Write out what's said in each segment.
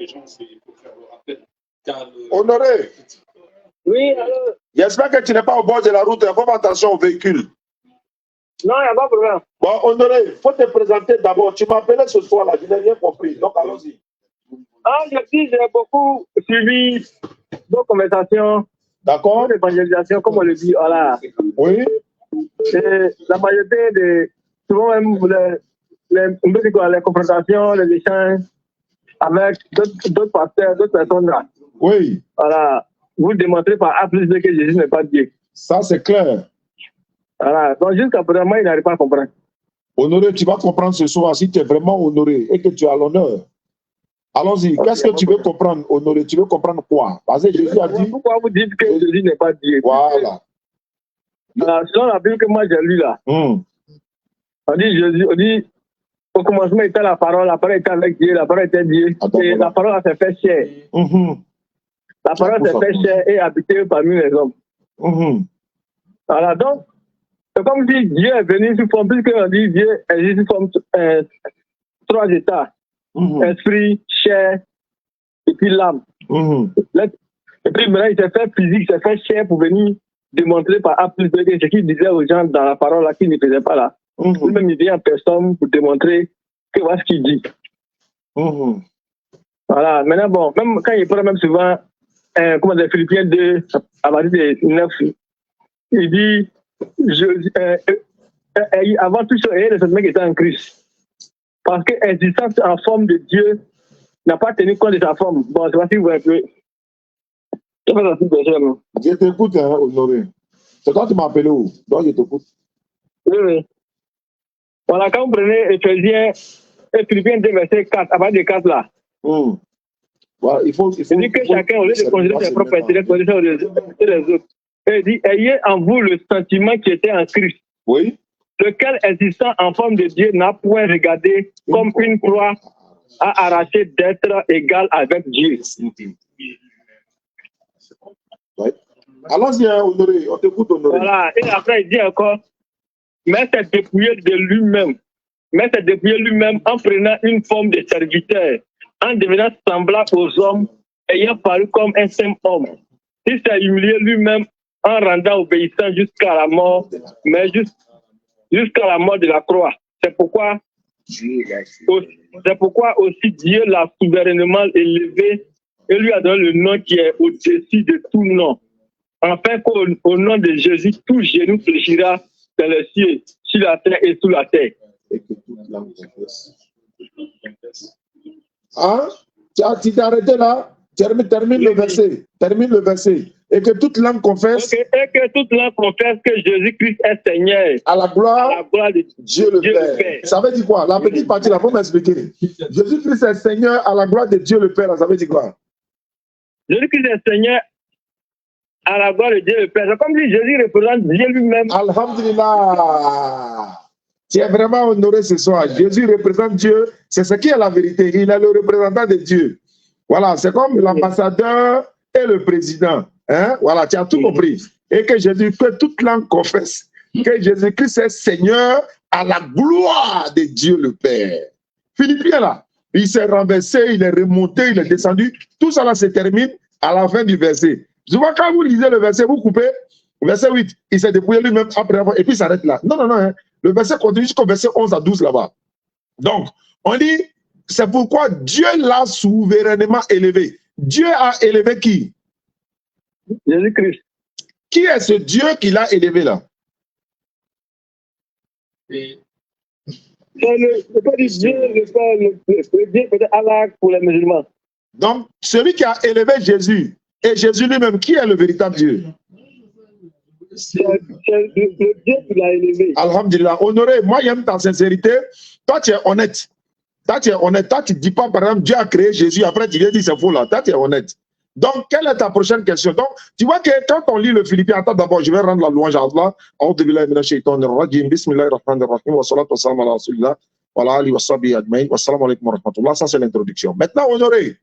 gens, il faut faire le rappel. Honoré. Oui, alors. J'espère que tu n'es pas au bord de la route. Fais attention au véhicule. Non, il n'y a pas de problème. Bon, Honoré, il faut te présenter d'abord. Tu m'appelais ce soir-là, je n'ai rien compris. Donc, allons-y. Ah, j'ai beaucoup suivi vos conversations. D'accord. L'évangélisation, comme on le dit, voilà. Oui. Et la majorité des. Souvent même les confrontations, les échanges avec d'autres pasteurs, d'autres personnes là. Oui. Voilà. Vous démontrez par A plus B que Jésus n'est pas Dieu. Ça, c'est clair. Voilà. Donc, jusqu'à présent, il n'arrive pas à comprendre. Honoré, tu vas comprendre ce soir si tu es vraiment honoré et que tu as l'honneur. Allons-y. Okay, qu'est-ce que tu veux comprendre, Honoré? Tu veux comprendre quoi? Parce que Jésus a dit... Pourquoi vous dites que Jésus n'est pas Dieu? Voilà. Selon la Bible que moi j'ai lue là, on dit Jésus, on dit au commencement était la parole était avec Dieu, la parole était Dieu, et la parole s'est fait chair. La parole s'est fait chair et habité parmi les hommes. Voilà, donc, c'est comme si Dieu est venu sous forme, puisqu'on dit Dieu existe sous forme 3 états. Esprit, chair, et puis l'âme. Et puis maintenant, il s'est fait physique, il s'est fait chair pour venir démontrer par A plus B ce qu'il disait aux gens dans la parole là, qu'il ne faisait pas là. Lui-même, il vient en personne pour démontrer que voilà ce qu'il dit. Voilà, maintenant, bon, même quand il prend même souvent, comment dire, Philippiens 2, à partir de 9, il dit, avant tout ça, il y a des qui étaient en Christ. Parce que l'existence en forme de Dieu n'a pas tenu compte de sa forme. Bon, c'est pas si vous voyez. Je t'écoute, hein, Honoré. C'est toi qui m'as appelé où? Donc je t'écoute. Oui. Voilà, quand vous prenez Éphésiens et Philippiens 2, verset 4, à partir de 4 là. Voilà, il faut dit que chacun, au lieu de considérer ses propres intérêts, considère les autres. Et il dit, ayez en vous le sentiment qui était en Christ. Oui. Lequel, existant en forme de Dieu, n'a point regardé comme une proie à arracher d'être égal avec Dieu. Ouais. Allons-y, Honoré, on t'écoute, Honoré. Voilà, et après il dit encore, mais c'est dépouillé de lui-même. Mais c'est dépouillé lui-même en prenant une forme de serviteur, en devenant semblable aux hommes, ayant paru comme un simple homme. Il s'est humilié lui-même en rendant obéissant jusqu'à la mort, mais jusqu'à la mort de la croix. C'est pourquoi aussi Dieu l'a souverainement élevé et lui a donné le nom qui est au-dessus de tout nom. Afin qu'au nom de Jésus, tout genou fléchira dans les cieux, sur la terre et sous la terre. Hein? Tu t'es arrêté là? Termine le verset. Termine le verset. Et que toute langue confesse. Et que toute langue confesse que Jésus-Christ est Seigneur. À la gloire de Dieu le Père. Ça veut dire quoi? La petite partie là, faut m'expliquer. Jésus-Christ est Seigneur à la gloire de Dieu le Père. Ça veut dire quoi? Jésus-Christ est Seigneur à la gloire de Dieu le Père. C'est comme si Jésus représente Dieu lui-même. Alhamdulillah. Tu es vraiment honoré ce soir. Jésus représente Dieu. C'est ce qui est la vérité. Il est le représentant de Dieu. Voilà, c'est comme l'ambassadeur et le président. Hein? Voilà, tu as tout compris. Et que Jésus, que toute langue confesse que Jésus-Christ est Seigneur à la gloire de Dieu le Père. Philippiens là, il s'est renversé, il est remonté, il est descendu. Tout ça là se termine à la fin du verset. Je vois quand vous lisez le verset, vous coupez. Verset 8, il s'est dépouillé lui-même après avoir, et puis il s'arrête là. Non, non, non. Hein. Le verset continue jusqu'au verset 11 à 12 là-bas. Donc, on dit, c'est pourquoi Dieu l'a souverainement élevé. Dieu a élevé qui? Jésus-Christ. Qui est ce Dieu qui l'a élevé là? C'est le Dieu peut-être Allah pour les musulmans. Donc, celui qui a élevé Jésus, et Jésus lui-même, qui est le véritable Dieu? C'est le Dieu qui l'a élevé. Alhamdulillah. Honoré, moi j'aime ta sincérité. Toi, tu es honnête. Toi, tu es honnête. Toi, tu ne dis pas, par exemple, Dieu a créé Jésus, après tu viens dire c'est faux là. Toi, tu es honnête. Donc, quelle est ta prochaine question? Donc, tu vois que quand on lit le Philippiens, attends d'abord, je vais rendre la louange à Allah. Ça, c'est l'introduction. Maintenant, Honoré,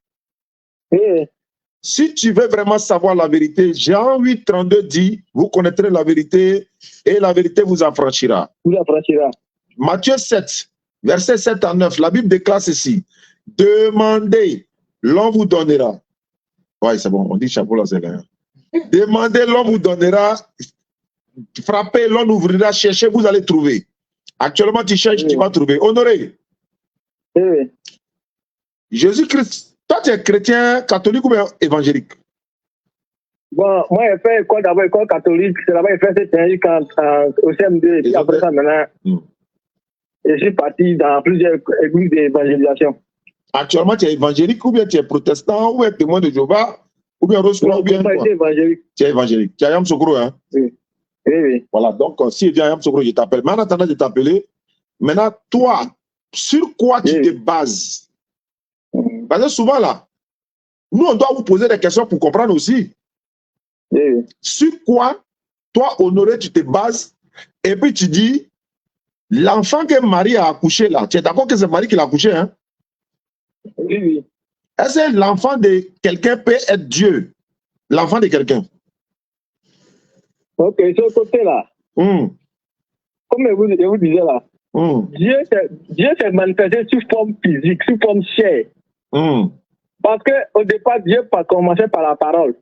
si tu veux vraiment savoir la vérité, Jean 8,32 dit, vous connaîtrez la vérité et la vérité vous affranchira. Vous affranchira. Matthieu 7, verset 7 à 9, la Bible déclare ceci. Demandez l'on vous donnera. Ouais, c'est bon, on dit chapeau là, c'est là. Demandez, l'on vous donnera. Frappez, l'on ouvrira. Cherchez, vous allez trouver. Actuellement, tu cherches, tu vas trouver. Honoré. Oui. Jésus-Christ, toi, tu es chrétien catholique ou bien évangélique? Bon, moi, j'ai fait école d'abord, école catholique. C'est là-bas, j'ai fait cette année au CM2. Et puis après ça, maintenant, je suis parti dans plusieurs églises d'évangélisation. Actuellement, tu es évangélique ou bien tu es protestant ou bien témoin de Jéhovah ou bien Rose ou bien quoi? Évangélique. Tu es évangélique. Tu es Ayam Sokro, hein? Oui. Oui, oui. Voilà, donc si je dis Ayam Sokro, je t'appelle. Mais en attendant de t'appeler, maintenant, toi, sur quoi tu te bases? Parce que souvent là, nous, on doit vous poser des questions pour comprendre aussi. Oui. Sur quoi, toi, Honoré, tu te bases et puis tu dis, l'enfant que Marie a accouché là, tu es d'accord que c'est Marie qui l'a accouché, hein? Oui, oui. Est-ce que l'enfant de quelqu'un peut être Dieu? L'enfant de quelqu'un? Ok, ce côté-là. Comme je vous disais là, Dieu s'est manifesté sous forme physique, sous forme chair. Parce qu'au départ, Dieu commençait par la parole.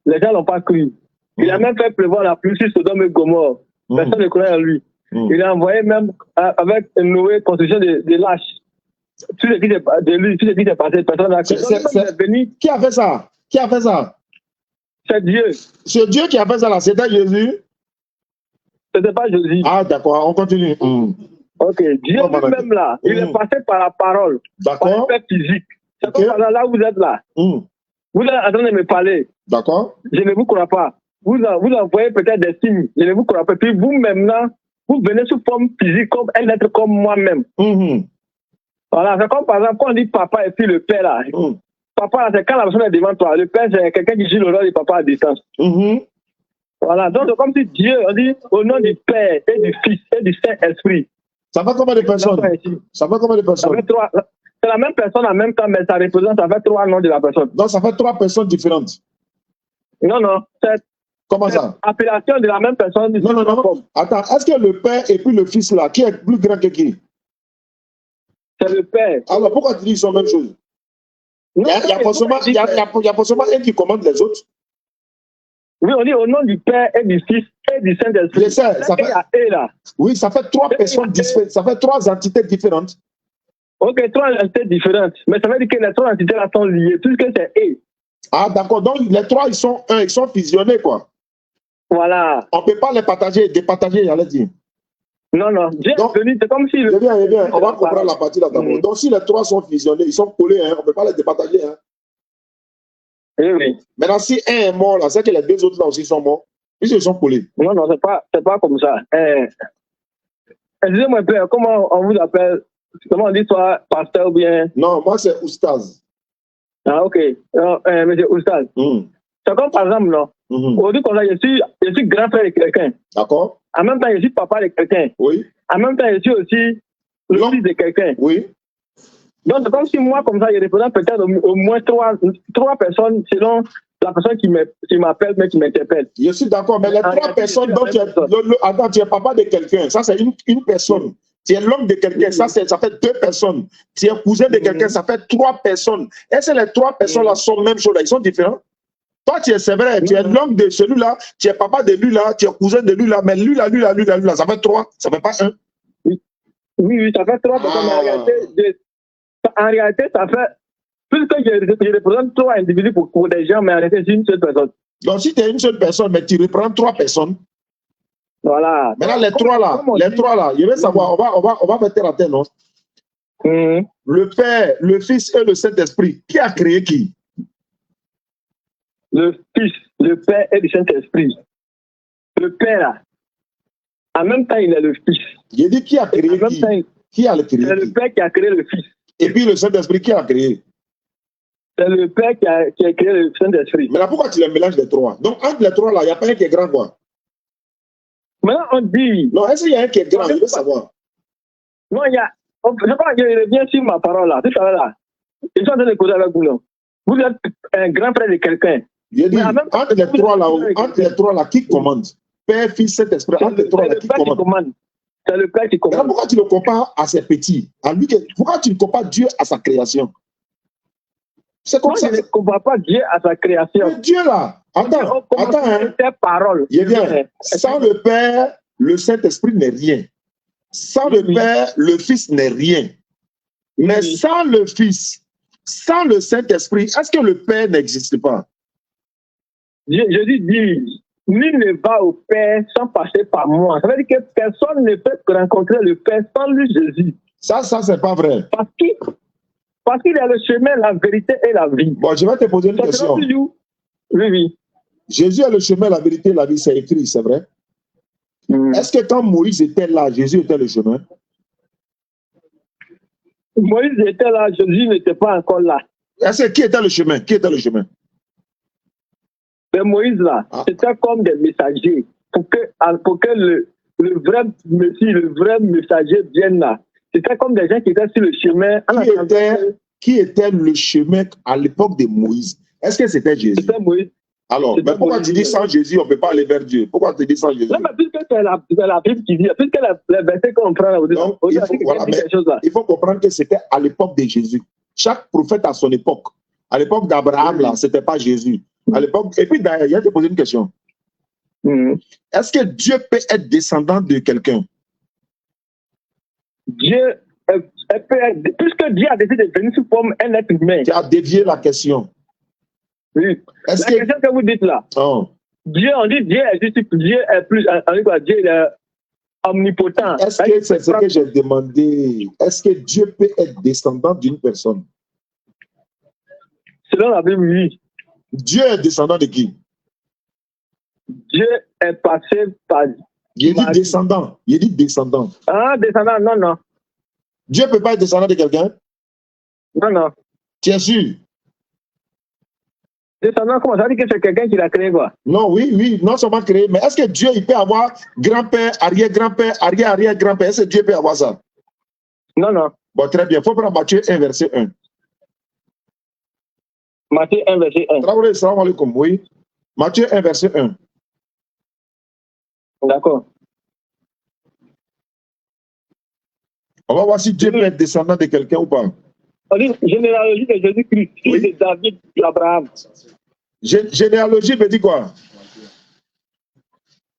Les gens n'ont pas cru. Il a même fait pleuvoir la pluie sur Sodome et Gomorrhe. Personne ne croyait en lui. Il a envoyé même avec Noé construction de lâches. Tout ce qui de lui, tout ce qui s'est passé, personne n'a cru. Qui a fait ça? Qui a fait ça? C'est Dieu. C'est Dieu qui a fait ça là, c'était Jésus? C'était pas Jésus. Ah d'accord, on continue. Ok, Dieu lui-même là, il est passé par la parole, par l'effet physique. C'est comme là où vous êtes là. Vous êtes en train de me parler. D'accord. Je ne vous crois pas. Vous envoyez peut-être des signes. Je ne vous crois pas. Puis vous-même là, vous venez sous forme physique comme un être comme moi-même. Voilà, c'est comme par exemple quand on dit papa et puis le père là. Papa, c'est quand la personne est devant toi. Le père, c'est quelqu'un qui joue le rôle du papa à distance. Voilà, donc c'est comme si Dieu, on dit au nom du Père et du Fils et du Saint-Esprit. Ça fait combien de personnes? Ça fait combien de personnes? C'est la même personne en même temps, mais ça représente, ça fait 3 noms de la personne. Donc ça fait 3 personnes différentes. Non, non. Comment ça? Appellation de la même personne. Non, non, non. Attends, est-ce que le Père et puis le Fils là, qui est plus grand que qui? C'est le Père. Alors pourquoi tu dis qu'ils sont la même chose? Il y a forcément un qui commande les autres. Oui, on dit au nom du Père et du Fils et du Saint-Esprit. Oui, ça fait 3 personnes différentes. Ça fait 3 entités différentes. Ok, 3 entités différentes. Mais ça veut dire que les 3 entités là sont liées. Tout ce que c'est et. Ah, d'accord. Donc les 3, ils sont fusionnés, quoi. Voilà. On ne peut pas les partager, départager, j'allais dire. Non, non. Dieu est venu, c'est comme si. Eh bien. On va comprendre la partie là d'abord. Donc si les 3 sont fusionnés, ils sont collés, hein, on ne peut pas les départager. Hein. Oui. Maintenant, si un est mort, là, c'est que les 2 autres là aussi sont morts. Ils sont collés. Non, non, c'est pas comme ça. Excusez-moi un peu, comment on vous appelle? Comment on dit toi, pasteur ou bien? Non, moi c'est Oustaz. Ah, ok. Monsieur Oustaz. C'est comme par exemple, non? Aujourd'hui, comme ça, je suis grand frère de quelqu'un. D'accord. En même temps, je suis papa de quelqu'un. Oui. En même temps, je suis aussi le fils de quelqu'un. Oui. Donc, c'est comme si moi, comme ça, je représente peut-être au moins 3 personnes selon la personne qui m'appelle, mais qui m'interpelle. Je suis d'accord, mais les 3 personnes dont tu es papa de quelqu'un, ça c'est une personne. Tu es l'homme de quelqu'un, ça fait 2 personnes. Tu es cousin de quelqu'un, ça fait 3 personnes. Est-ce que les 3 personnes-là sont la même chose? Ils sont différents? Toi, c'est vrai, tu es l'homme de celui-là, tu es papa de lui-là, tu es cousin de lui-là, mais lui-là, ça fait 3, ça fait pas 1. Oui, ça fait 3 personnes, mais en réalité, ça fait. Puisque je représente 3 individus pour des gens, mais en réalité, c'est une seule personne. Donc, si tu es une seule personne, mais tu reprends 3 personnes. Voilà. Maintenant, les 3 là, je vais savoir, on va mettre à terre, non? Le Père, le Fils et le Saint-Esprit, qui a créé qui? Le Fils, le Père et le Saint-Esprit. Le Père, là, en même temps, il est le Fils. J'ai dit qui a créé qui? Qui a créé? C'est le Père qui a créé le Fils. Et puis le Saint-Esprit, qui a créé? C'est le Père qui a créé le Saint-Esprit. Mais là, pourquoi tu les mélanges les 3? Donc, entre les 3 là, il n'y a pas un qui est grand, quoi. Maintenant, on dit. Non, est-ce qu'il y a un qui est grand? Je veux savoir. Non, il y a. Je crois que je reviens sur ma parole là. Tout à l'heure là. Je suis en train de causer avec vous là. Vous êtes un grand frère de quelqu'un. Je dis, entre les 3 là, qui commande? Père, Fils, Saint-Esprit, entre les 3 là, qui commande? C'est le Père qui commande. Alors, pourquoi tu le compares à ses petits? Pourquoi tu ne compares Dieu à sa création? C'est comme ça. Je ne compare pas Dieu à sa création. Mais Dieu là, attends, hein. Parole. Eh bien, sans le Père, le Saint-Esprit n'est rien. Sans le Père, le Fils n'est rien. Mais sans le Fils, sans le Saint-Esprit, est-ce que le Père n'existe pas? Je dis, nul ne va au Père sans passer par moi. Ça veut dire que personne ne peut rencontrer le Père sans lui, Jésus. Ça, c'est pas vrai. Parce qu'il est le chemin, la vérité et la vie. Bon, je vais te poser une question. Oui. Jésus est le chemin, la vérité et la vie, c'est écrit, c'est vrai? Est-ce que quand Moïse était là, Jésus était le chemin? Moïse était là, Jésus n'était pas encore là. Est-ce que qui était le chemin? Qui était le chemin? Mais Moïse là, c'était comme des messagers. Pour que le vrai Messie, le vrai messager vienne là. C'était comme des gens qui étaient sur le chemin. Qui était le chemin à l'époque de Moïse? Est-ce que c'était Jésus? C'était Moïse. Alors, mais pourquoi tu dis sans Jésus, on ne peut pas aller vers Dieu? Pourquoi tu dis sans Jésus? Non, mais puisque c'est la Bible qui dit, puisque les versets qu'on prend là, il faut comprendre que c'était à l'époque de Jésus. Chaque prophète a son époque. À l'époque d'Abraham, là, ce n'était pas Jésus. À l'époque, et puis d'ailleurs, il y a te poser une question. Est-ce que Dieu peut être descendant de quelqu'un? Dieu peut être, puisque Dieu a décidé de venir sous forme un être humain. Tu as dévié la question. Oui. La question que vous dites là. Dieu, on dit Dieu existe, Dieu est plus, on dit quoi, Dieu est omnipotent. Est-ce que c'est ce que j'ai demandé? Est-ce que Dieu peut être descendant d'une personne? Selon la Bible, oui. Dieu est descendant de qui? Dieu est passé par... Il dit descendant. Il dit descendant. Ah, descendant, non. Dieu ne peut pas être descendant de quelqu'un? Non. Tu es sûr? Descendant, comment ça veut dire que c'est quelqu'un qui l'a créé, quoi? Non, oui, non seulement créé, mais est-ce que Dieu, il peut avoir grand-père, arrière-grand-père, arrière-arrière-grand-père? Est-ce que Dieu peut avoir ça? Non. Bon, très bien. Il faut prendre Matthieu 1, verset 1. Matthieu 1, verset 1. Traoré, salam alaikum, oui. Matthieu 1, verset 1. D'accord. On va voir si Dieu peut être descendant de quelqu'un ou pas. On dit généalogie de Jésus-Christ, fils de David, d'Abraham. Généalogie veut dire quoi?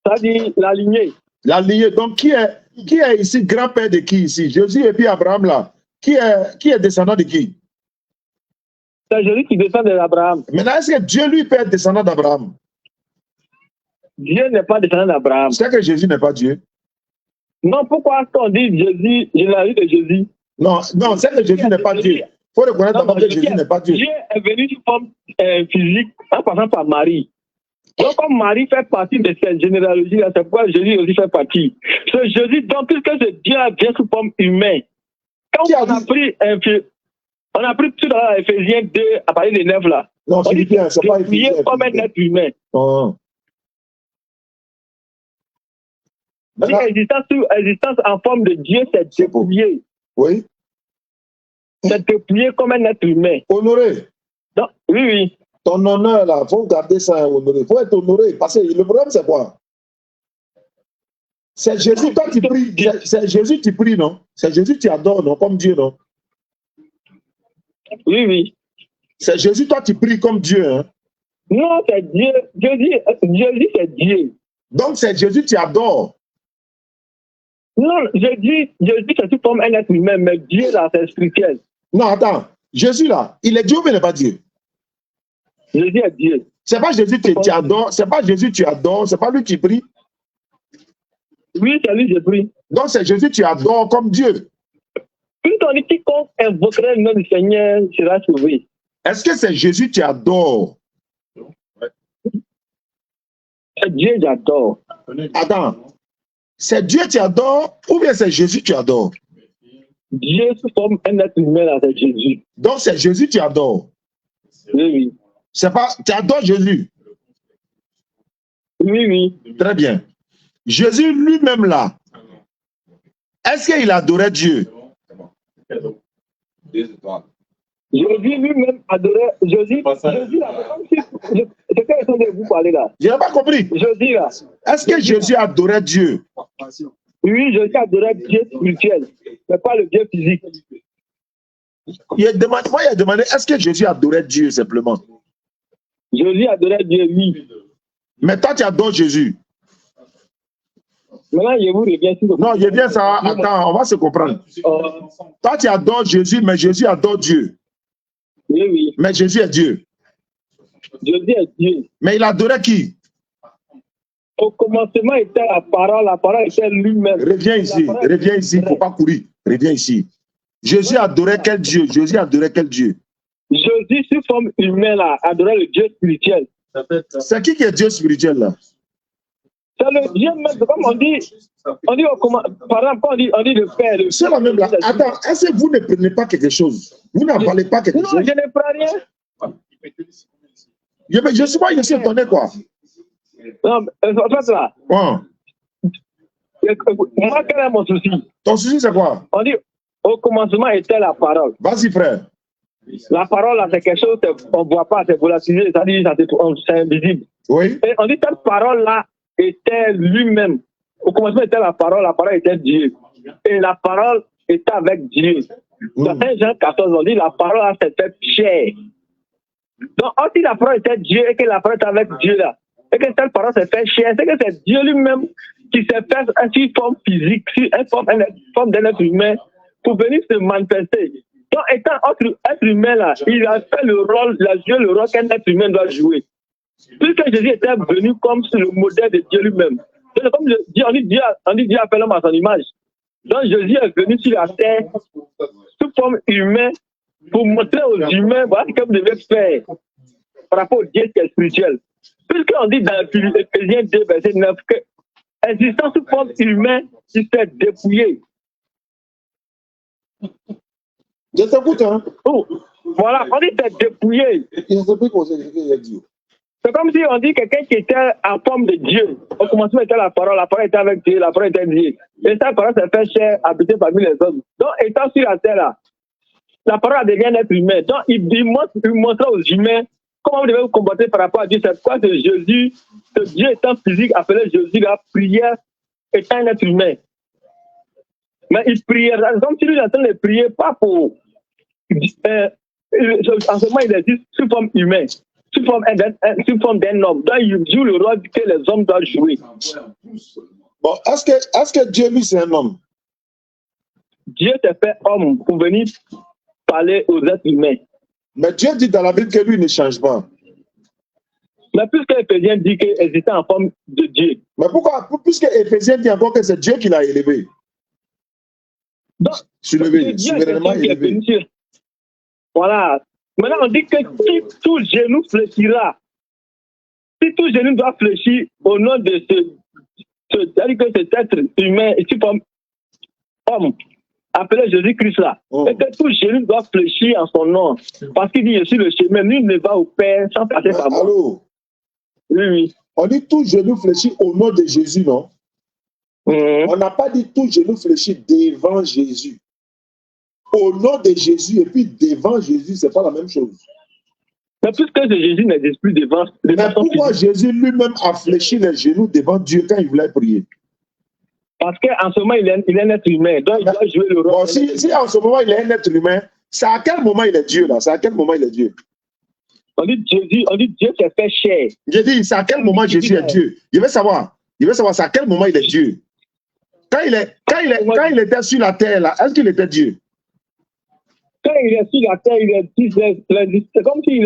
Ça dit la lignée. La lignée. Donc, qui est ici grand-père de qui ici? Jésus et puis Abraham là. Qui est descendant de qui? C'est Jésus qui descend d'Abraham. Maintenant, est-ce que Dieu lui peut être descendant d'Abraham? Dieu n'est pas descendant d'Abraham. C'est que Jésus n'est pas Dieu. Non, pourquoi on dit Jésus, généalogie de Jésus? Non, c'est que Jésus n'est pas Dieu. Il faut reconnaître d'abord que Jésus n'est pas Dieu. Dieu est venu sous forme physique en passant par Marie. Donc, comme Marie fait partie de cette généalogie-là, c'est pourquoi Jésus aussi fait partie. C'est Jésus, donc, puisque Dieu vient sous forme humaine. Quand on a pris tout dans Ephésiens 2, à partir de 9 là. Non, Philippiens, c'est pas Ephésiens. Comme un être humain. L'existence en forme de Dieu, c'est dépouillé. Oui. C'est dépouillé comme un être humain. Honoré. Donc, oui. Ton honneur, là, il faut garder ça honoré. Il faut être honoré. Parce que le problème, c'est quoi? C'est Jésus, toi, tu pries. C'est Jésus, tu pries, non? C'est Jésus, tu adores, non? Comme Dieu, non? Oui. C'est Jésus, toi, tu pries comme Dieu, hein? Non, c'est Dieu. Jésus, c'est Dieu. Donc, c'est Jésus, tu adores. Non, Jésus, c'est tout comme un être humain, mais Dieu, là, c'est spirituel. Non, attends. Jésus, là, il est Dieu ou il n'est pas Dieu? Jésus est Dieu. C'est pas Jésus que tu adores. C'est pas Jésus que tu adores. C'est pas lui qui prie. Oui, c'est lui que je prie. Donc, c'est Jésus que tu adores comme Dieu. Quand on dit quiconque invoquerait le nom du Seigneur sera sauvé. Est-ce que c'est Jésus que tu adores? C'est Dieu que j'adore. Attends. C'est Dieu que tu adores ou bien c'est Jésus que tu adores? Dieu sous forme un être humain, là, c'est Jésus. Donc, c'est Jésus que tu adores. Oui. C'est pas, tu adores Jésus. Oui. Très bien. Jésus lui-même là, est-ce qu'il adorait Dieu? Jésus lui-même adorait Jésus. Jésus là, c'est quelle raison de vous parler là? Je n'ai pas compris. Jésus là. Est-ce que Jésus adorait Dieu? Oui, Jésus adorait Dieu spirituel, mais pas le Dieu physique. il a demandé, est-ce que Jésus adorait Dieu simplement? Jésus adorait Dieu, oui. Mais toi, tu adores Jésus. Maintenant, je vous reviens sur le... Non, je viens ça. Attends, on va se comprendre. Toi, tu adores Jésus, mais Jésus adore Dieu. Oui, oui. Mais Jésus est Dieu. Jésus est Dieu. Mais il adorait qui? Au commencement était la parole était lui-même. Reviens ici, il ne faut pas courir. Reviens ici. Jésus adorait quel Dieu? Jésus adorait quel Dieu? Jésus, sous forme humaine, là, adorait le Dieu spirituel. C'est qui est Dieu spirituel là? C'est le Dieu même, comme on dit par exemple, on dit le Père. C'est la même là. Attends, est-ce que vous ne prenez pas quelque chose? Vous n'avalez pas quelque chose? Non, je ne prends rien. Je suis pas ici étonné quoi. Non, en fait là. Moi, quel est mon souci? Ton souci c'est quoi? On dit, au commencement était la parole. Vas-y frère. La parole là, c'est quelque chose qu'on ne voit pas, c'est volatilisé, c'est invisible. Oui. Et on dit cette parole là était lui-même. Au commencement était la parole était Dieu. Et la parole était avec Dieu. Dans 1 Jean 14, on dit la parole s'est faite chair. Donc, si la parole était Dieu et que la parole était avec Dieu là, et que cette parole s'est faite chair, c'est que c'est Dieu lui-même qui s'est fait une forme physique, une forme d'un être humain pour venir se manifester. Donc, étant être humain là, il a fait le rôle, il a joué le rôle qu'un être humain doit jouer. Puisque Jésus était venu comme sur le modèle de Dieu lui-même. Donc, comme on dit Dieu a fait l'homme à son image. Donc Jésus est venu sur la terre sous forme humaine pour montrer aux humains voilà ce que vous devez faire par rapport au Dieu qui est spirituel. Puisqu'on dit dans Éphésiens 2, verset 9, que existant sous forme humaine, il s'est dépouillé. Je t'écoute, hein? Oh, voilà, on dit s'est dépouillé. C'est comme si on dit quelqu'un qui était en forme de Dieu. Au commencement était la parole était avec Dieu, la parole était Dieu. Et cette parole s'est fait chair, habiter parmi les hommes. Donc, étant sur la terre là, la parole devient un être humain. Donc, il montre aux humains comment vous devez vous comporter par rapport à Dieu. C'est quoi que Jésus, que Dieu étant physique, appelait Jésus la prière étant un être humain. Mais il priait, comme si lui est en train de prier, pas pour. En ce moment, il existe sous forme humaine. Sous forme d'un homme. Donc, il joue le rôle que les hommes doivent jouer. Bon, est-ce que Dieu, lui, c'est un homme? Dieu s'est fait homme pour venir parler aux êtres humains. Mais Dieu dit dans la Bible que lui ne change pas. Mais puisque Éphésiens dit qu'il existait en forme de Dieu. Mais pourquoi? Puisque Éphésiens dit encore que c'est Dieu qui l'a élevé. Donc, soulevé, souverainement élevé. Voilà. Maintenant, on dit que si tout genou fléchira, si tout genou doit fléchir au nom de c'est-à-dire que cet être humain, ici comme homme, appelé Jésus-Christ là, et que tout genou doit fléchir en son nom, parce qu'il dit, je suis le chemin, nul ne va au Père sans passer par moi. Allô? Oui, oui. On dit tout genou fléchit au nom de Jésus, non? On n'a pas dit tout genou fléchit devant Jésus. Au nom de Jésus et puis devant Jésus, ce n'est pas la même chose. Mais puisque Jésus n'existe plus devant. Mais pourquoi Jésus lui-même a fléchi les genoux devant Dieu quand il voulait prier? Parce qu'en ce moment, il est un être humain. Donc, il doit jouer le rôle. Bon, si en ce moment, il est un être humain, c'est à quel moment il est Dieu là? C'est à quel moment il est Dieu? On dit Dieu s'est fait chair. J'ai dit, c'est à quel moment Jésus est Dieu? Je veux savoir, c'est à quel moment il est Dieu? Quand il était sur la terre là, est-ce qu'il était Dieu? Quand il est sur la terre, c'est comme si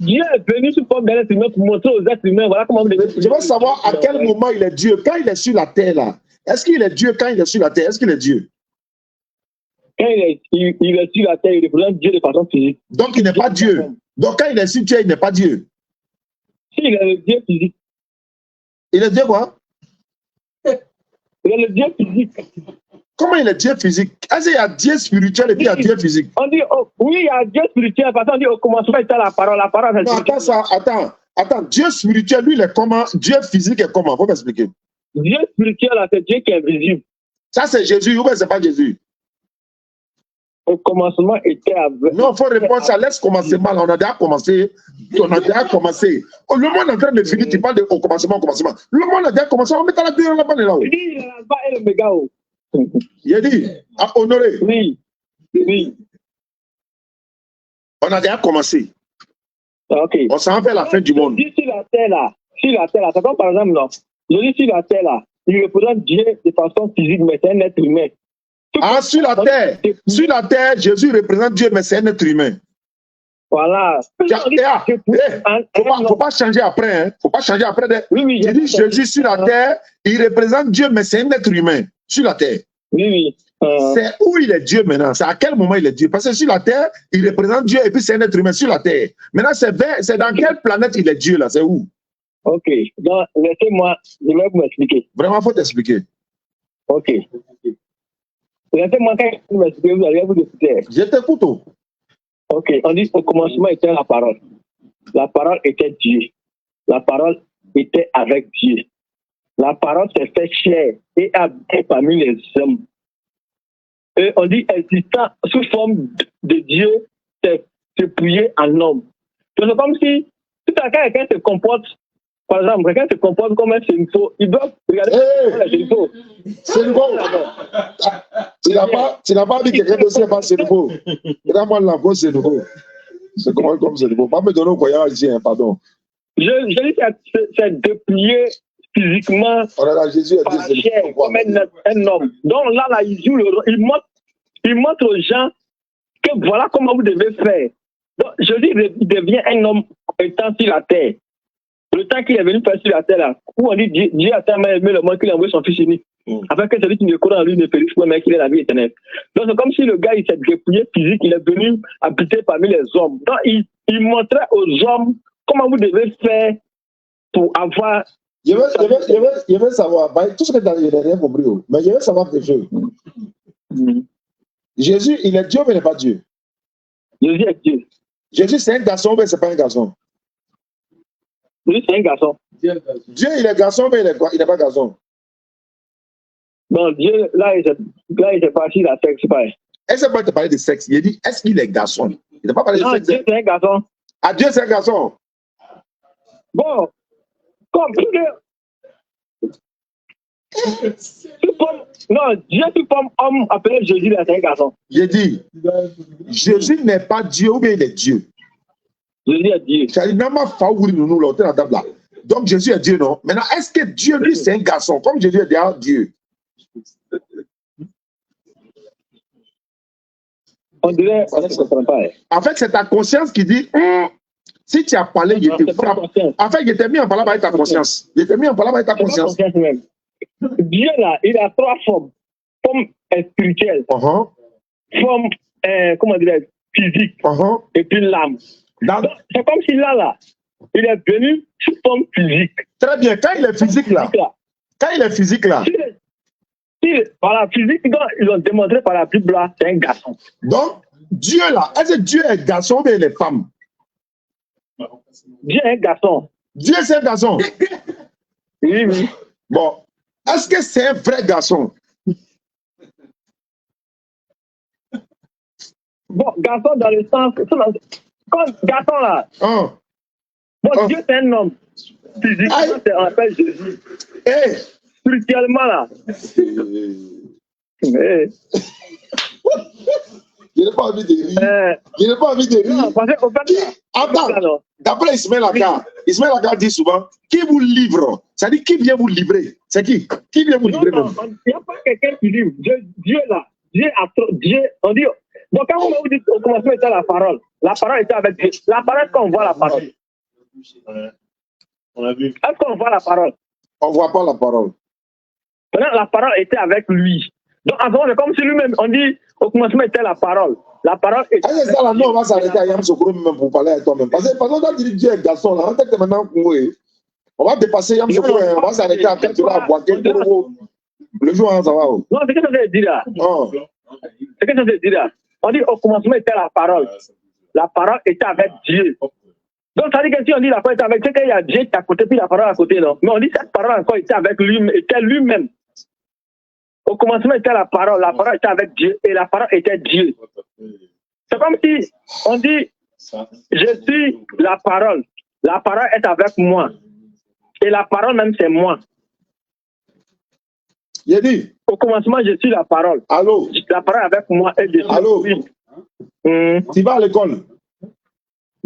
Dieu est venu sous forme d'un être humain pour montrer aux êtres humains, voilà comment vous devez. Je veux savoir à quel moment il est Dieu. Quand il est sur la terre là, est-ce qu'il est Dieu quand il est sur la terre? Est-ce qu'il est Dieu? Quand il est sur la terre, il représente Dieu de façon physique. Donc il n'est pas Dieu. Donc quand il est sur terre, il n'est pas Dieu. Si, il est le Dieu physique. Il est Dieu quoi? Il est le Dieu physique. Comment il est Dieu physique? Est-ce qu'il y a Dieu spirituel et puis il y a Dieu physique? On dit, oui, il y a Dieu spirituel, parce qu'on dit au commencement, c'était la parole c'est non, attends, Dieu spirituel, lui, il est comment? Dieu physique est comment? Faut m'expliquer. Dieu spirituel, c'est Dieu qui est visible. Ça, c'est Jésus, ou bien c'est pas Jésus? Au commencement était avec... Non, il faut répondre ça, laisse commencer mal, on a déjà commencé. Le monde est en train de finir, tu parles de au commencement. Le monde a déjà commencé, on met la bière là-bas, là-haut. Il dit, là-bas est le méga haut. Il a dit, à honorer. Oui. On a déjà commencé. Ok. On s'en fait la fin du monde. Sur la terre là, c'est comme par exemple, non. Je dis sur la terre là, il représente Dieu de façon physique, mais c'est un être humain. Ah, sur la terre, Jésus représente Dieu, mais c'est un être humain. Voilà. Faut pas changer après. Hein. Faut pas changer après. Oui, je dis Jésus sur la terre, il représente Dieu, mais c'est un être humain. Sur la terre. Oui. C'est où il est Dieu maintenant. C'est à quel moment il est Dieu. Parce que sur la terre, il représente Dieu et puis c'est un être humain sur la terre. Maintenant, c'est dans quelle planète il est Dieu là. C'est où? Ok. Donc, laissez-moi, je vais vous m'expliquer. Vraiment, il faut t'expliquer. Ok. Laissez-moi quand vous m'expliquez, vous allez vous expliquer. Je t'écoute. Ok, on dit au commencement était la parole. La parole était Dieu. La parole était avec Dieu. La parole s'est fait chair et habité parmi les hommes. Et on dit existant sous forme de Dieu, c'est dépouillé en homme. C'est comme si tout à quand quelqu'un se comporte, par exemple, quelqu'un se comporte comme un sénifo, il doit regarder le sénifo. Sénifo. Tu n'as pas dit que quelqu'un ne pas sénifo. Regarde-moi l'info sénifo. C'est comme sénifo. Pas me donner au voyant ici, pardon. Je dis que c'est dépouillé physiquement Jésus par la chair, comme un homme. Donc là, il montre aux gens que voilà comment vous devez faire. Donc Jésus, il devient un homme étant sur la terre. Le temps qu'il est venu faire sur la terre, là, où on dit Dieu a tellement aimé le monde qu'il a envoyé son fils unique, afin que celui qui ne croit en lui ne périsse pas, mais qu'il ait la vie éternelle. Donc c'est comme si le gars, il s'est dépouillé physique, il est venu habiter parmi les hommes. Donc il montrait aux hommes comment vous devez faire pour avoir... Je veux savoir, tout ce que tu as dit, je n'ai rien compris, mais je veux savoir quelque chose. Jésus, il est Dieu, mais il n'est pas Dieu. Jésus est Dieu. Jésus, c'est un garçon, mais ce n'est pas un garçon. Oui, c'est un garçon. Dieu, il est garçon, mais il n'est pas garçon. Non, Dieu, là, il est parti de la sexe. Est-ce que tu parler de sexe? Il a dit, est-ce qu'il est garçon? Il n'a pas parlé de sexe. Dieu, c'est un garçon. Ah, Dieu, c'est un garçon. Bon, comme non, Dieu sous forme homme appelé Jésus, là, c'est un garçon. J'ai dit, Jésus n'est pas Dieu ou bien il est Dieu. Jésus est Dieu. Donc Jésus est Dieu, non? Maintenant, est-ce que Dieu, lui, c'est un garçon? Comme Jésus est déjà Dieu. On dirait, on ne comprend pas. En fait, c'est ta conscience qui dit, si tu as parlé, il te frappe. En fait, il était mis en parlant avec ta conscience. Il était mis en parlant avec ta conscience. Dieu, là, il a trois formes. Forme spirituelle, forme, comment dire, physique, et puis l'âme. C'est comme si là, il est venu sous forme physique. Très bien. Quand il est physique là, par la physique, ils l'ont démontré par la Bible là, c'est un garçon. Donc, Dieu là, est-ce que Dieu est garçon ou il est femme? Dieu est un garçon. Dieu c'est un garçon. Oui. Bon, est-ce que c'est un vrai garçon? Bon, garçon dans le sens, comme garçon là. Bon, Dieu c'est un homme. Physiquement, on appelle Jésus. Spirituellement là. Je n'ai pas envie de rire. Non, parce qu'au fait, attends, d'après Ismaël Akar dit souvent, qui vous livre? Ça dit, qui vient vous livrer? C'est qui? Qui vient vous livrer? Non, il n'y a pas quelqu'un qui livre. Dieu là. Dieu, on dit, bon, quand vous dites au commencement était la parole était avec Dieu. La parole, est-ce qu'on voit la parole? On a vu. Est-ce qu'on voit la parole? On ne voit pas la parole. La parole était avec lui. Donc, en c'est comme si lui-même, on dit, au commencement était la parole. La parole était. Ça, on va s'arrêter à Yam Sokoro même pour parler avec toi-même. Parce que quand tu dis Dieu est garçon, là, maintenant, on va dépasser Yam Sokoro, on va s'arrêter à quand tu vas boire. Le jour, ça va. Non, c'est ce que ça veut dire là. C'est ce que ça veut dire là. On dit, au commencement était la parole. La parole était avec Dieu. Donc, ça veut dire que si on dit la parole était avec Dieu, c'est qu'il y a Dieu à côté, puis la parole à côté, non. Mais on dit cette parole encore était avec lui, était lui-même. Au commencement était la parole était avec Dieu, et la parole était Dieu. C'est comme si on dit, je suis la parole est avec moi, et la parole même c'est moi. Il dit. Au commencement, je suis la parole. Allô? La parole avec moi et je suis. Allô? Oui. Tu vas à l'école?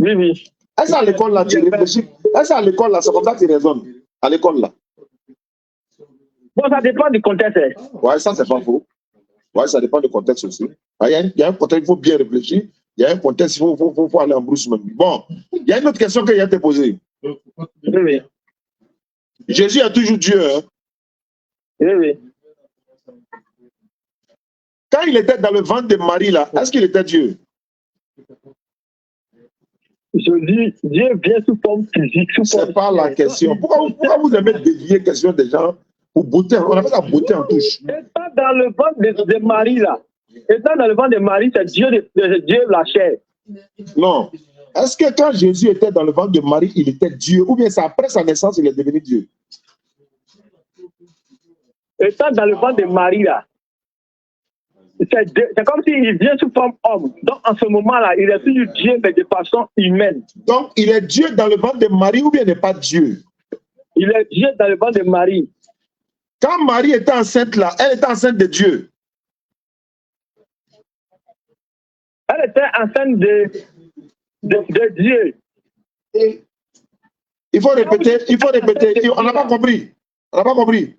Oui, oui. Est-ce à l'école là, tu réfléchis? Est-ce à l'école là, c'est comme ça que tu raisonnes? À l'école là. Bon, ça dépend du contexte. Ouais, ça, c'est pas faux. Ouais, ça dépend du contexte aussi. Il y a un contexte, il faut bien réfléchir. Il y a un contexte, il faut aller en brousse même. Bon, il y a une autre question que j'ai te posée. Oui, oui. Jésus est toujours Dieu. Hein? Oui, oui. Quand il était dans le ventre de Marie, là, est-ce qu'il était Dieu? Je dis, Dieu vient sous forme physique. C'est pas la question. Pourquoi vous aimez dévier la question des gens pour beauté? On appelle ça beauté en touche. Étant dans le ventre de Marie, là. Étant dans le ventre de Marie, c'est Dieu, Dieu la chair. Non. Est-ce que quand Jésus était dans le ventre de Marie, il était Dieu? Ou bien c'est après sa naissance, il est devenu Dieu? Étant dans le ventre de Marie, là. C'est comme s'il vient sous forme homme. Donc, en ce moment-là, il est toujours Dieu, mais de façon humaine. Donc, il est Dieu dans le ventre de Marie ou bien il n'est pas Dieu? Il est Dieu dans le ventre de Marie. Quand Marie était enceinte, là, elle était enceinte de Dieu. Elle était enceinte de Dieu. Il faut répéter. On n'a pas compris. On n'a pas compris.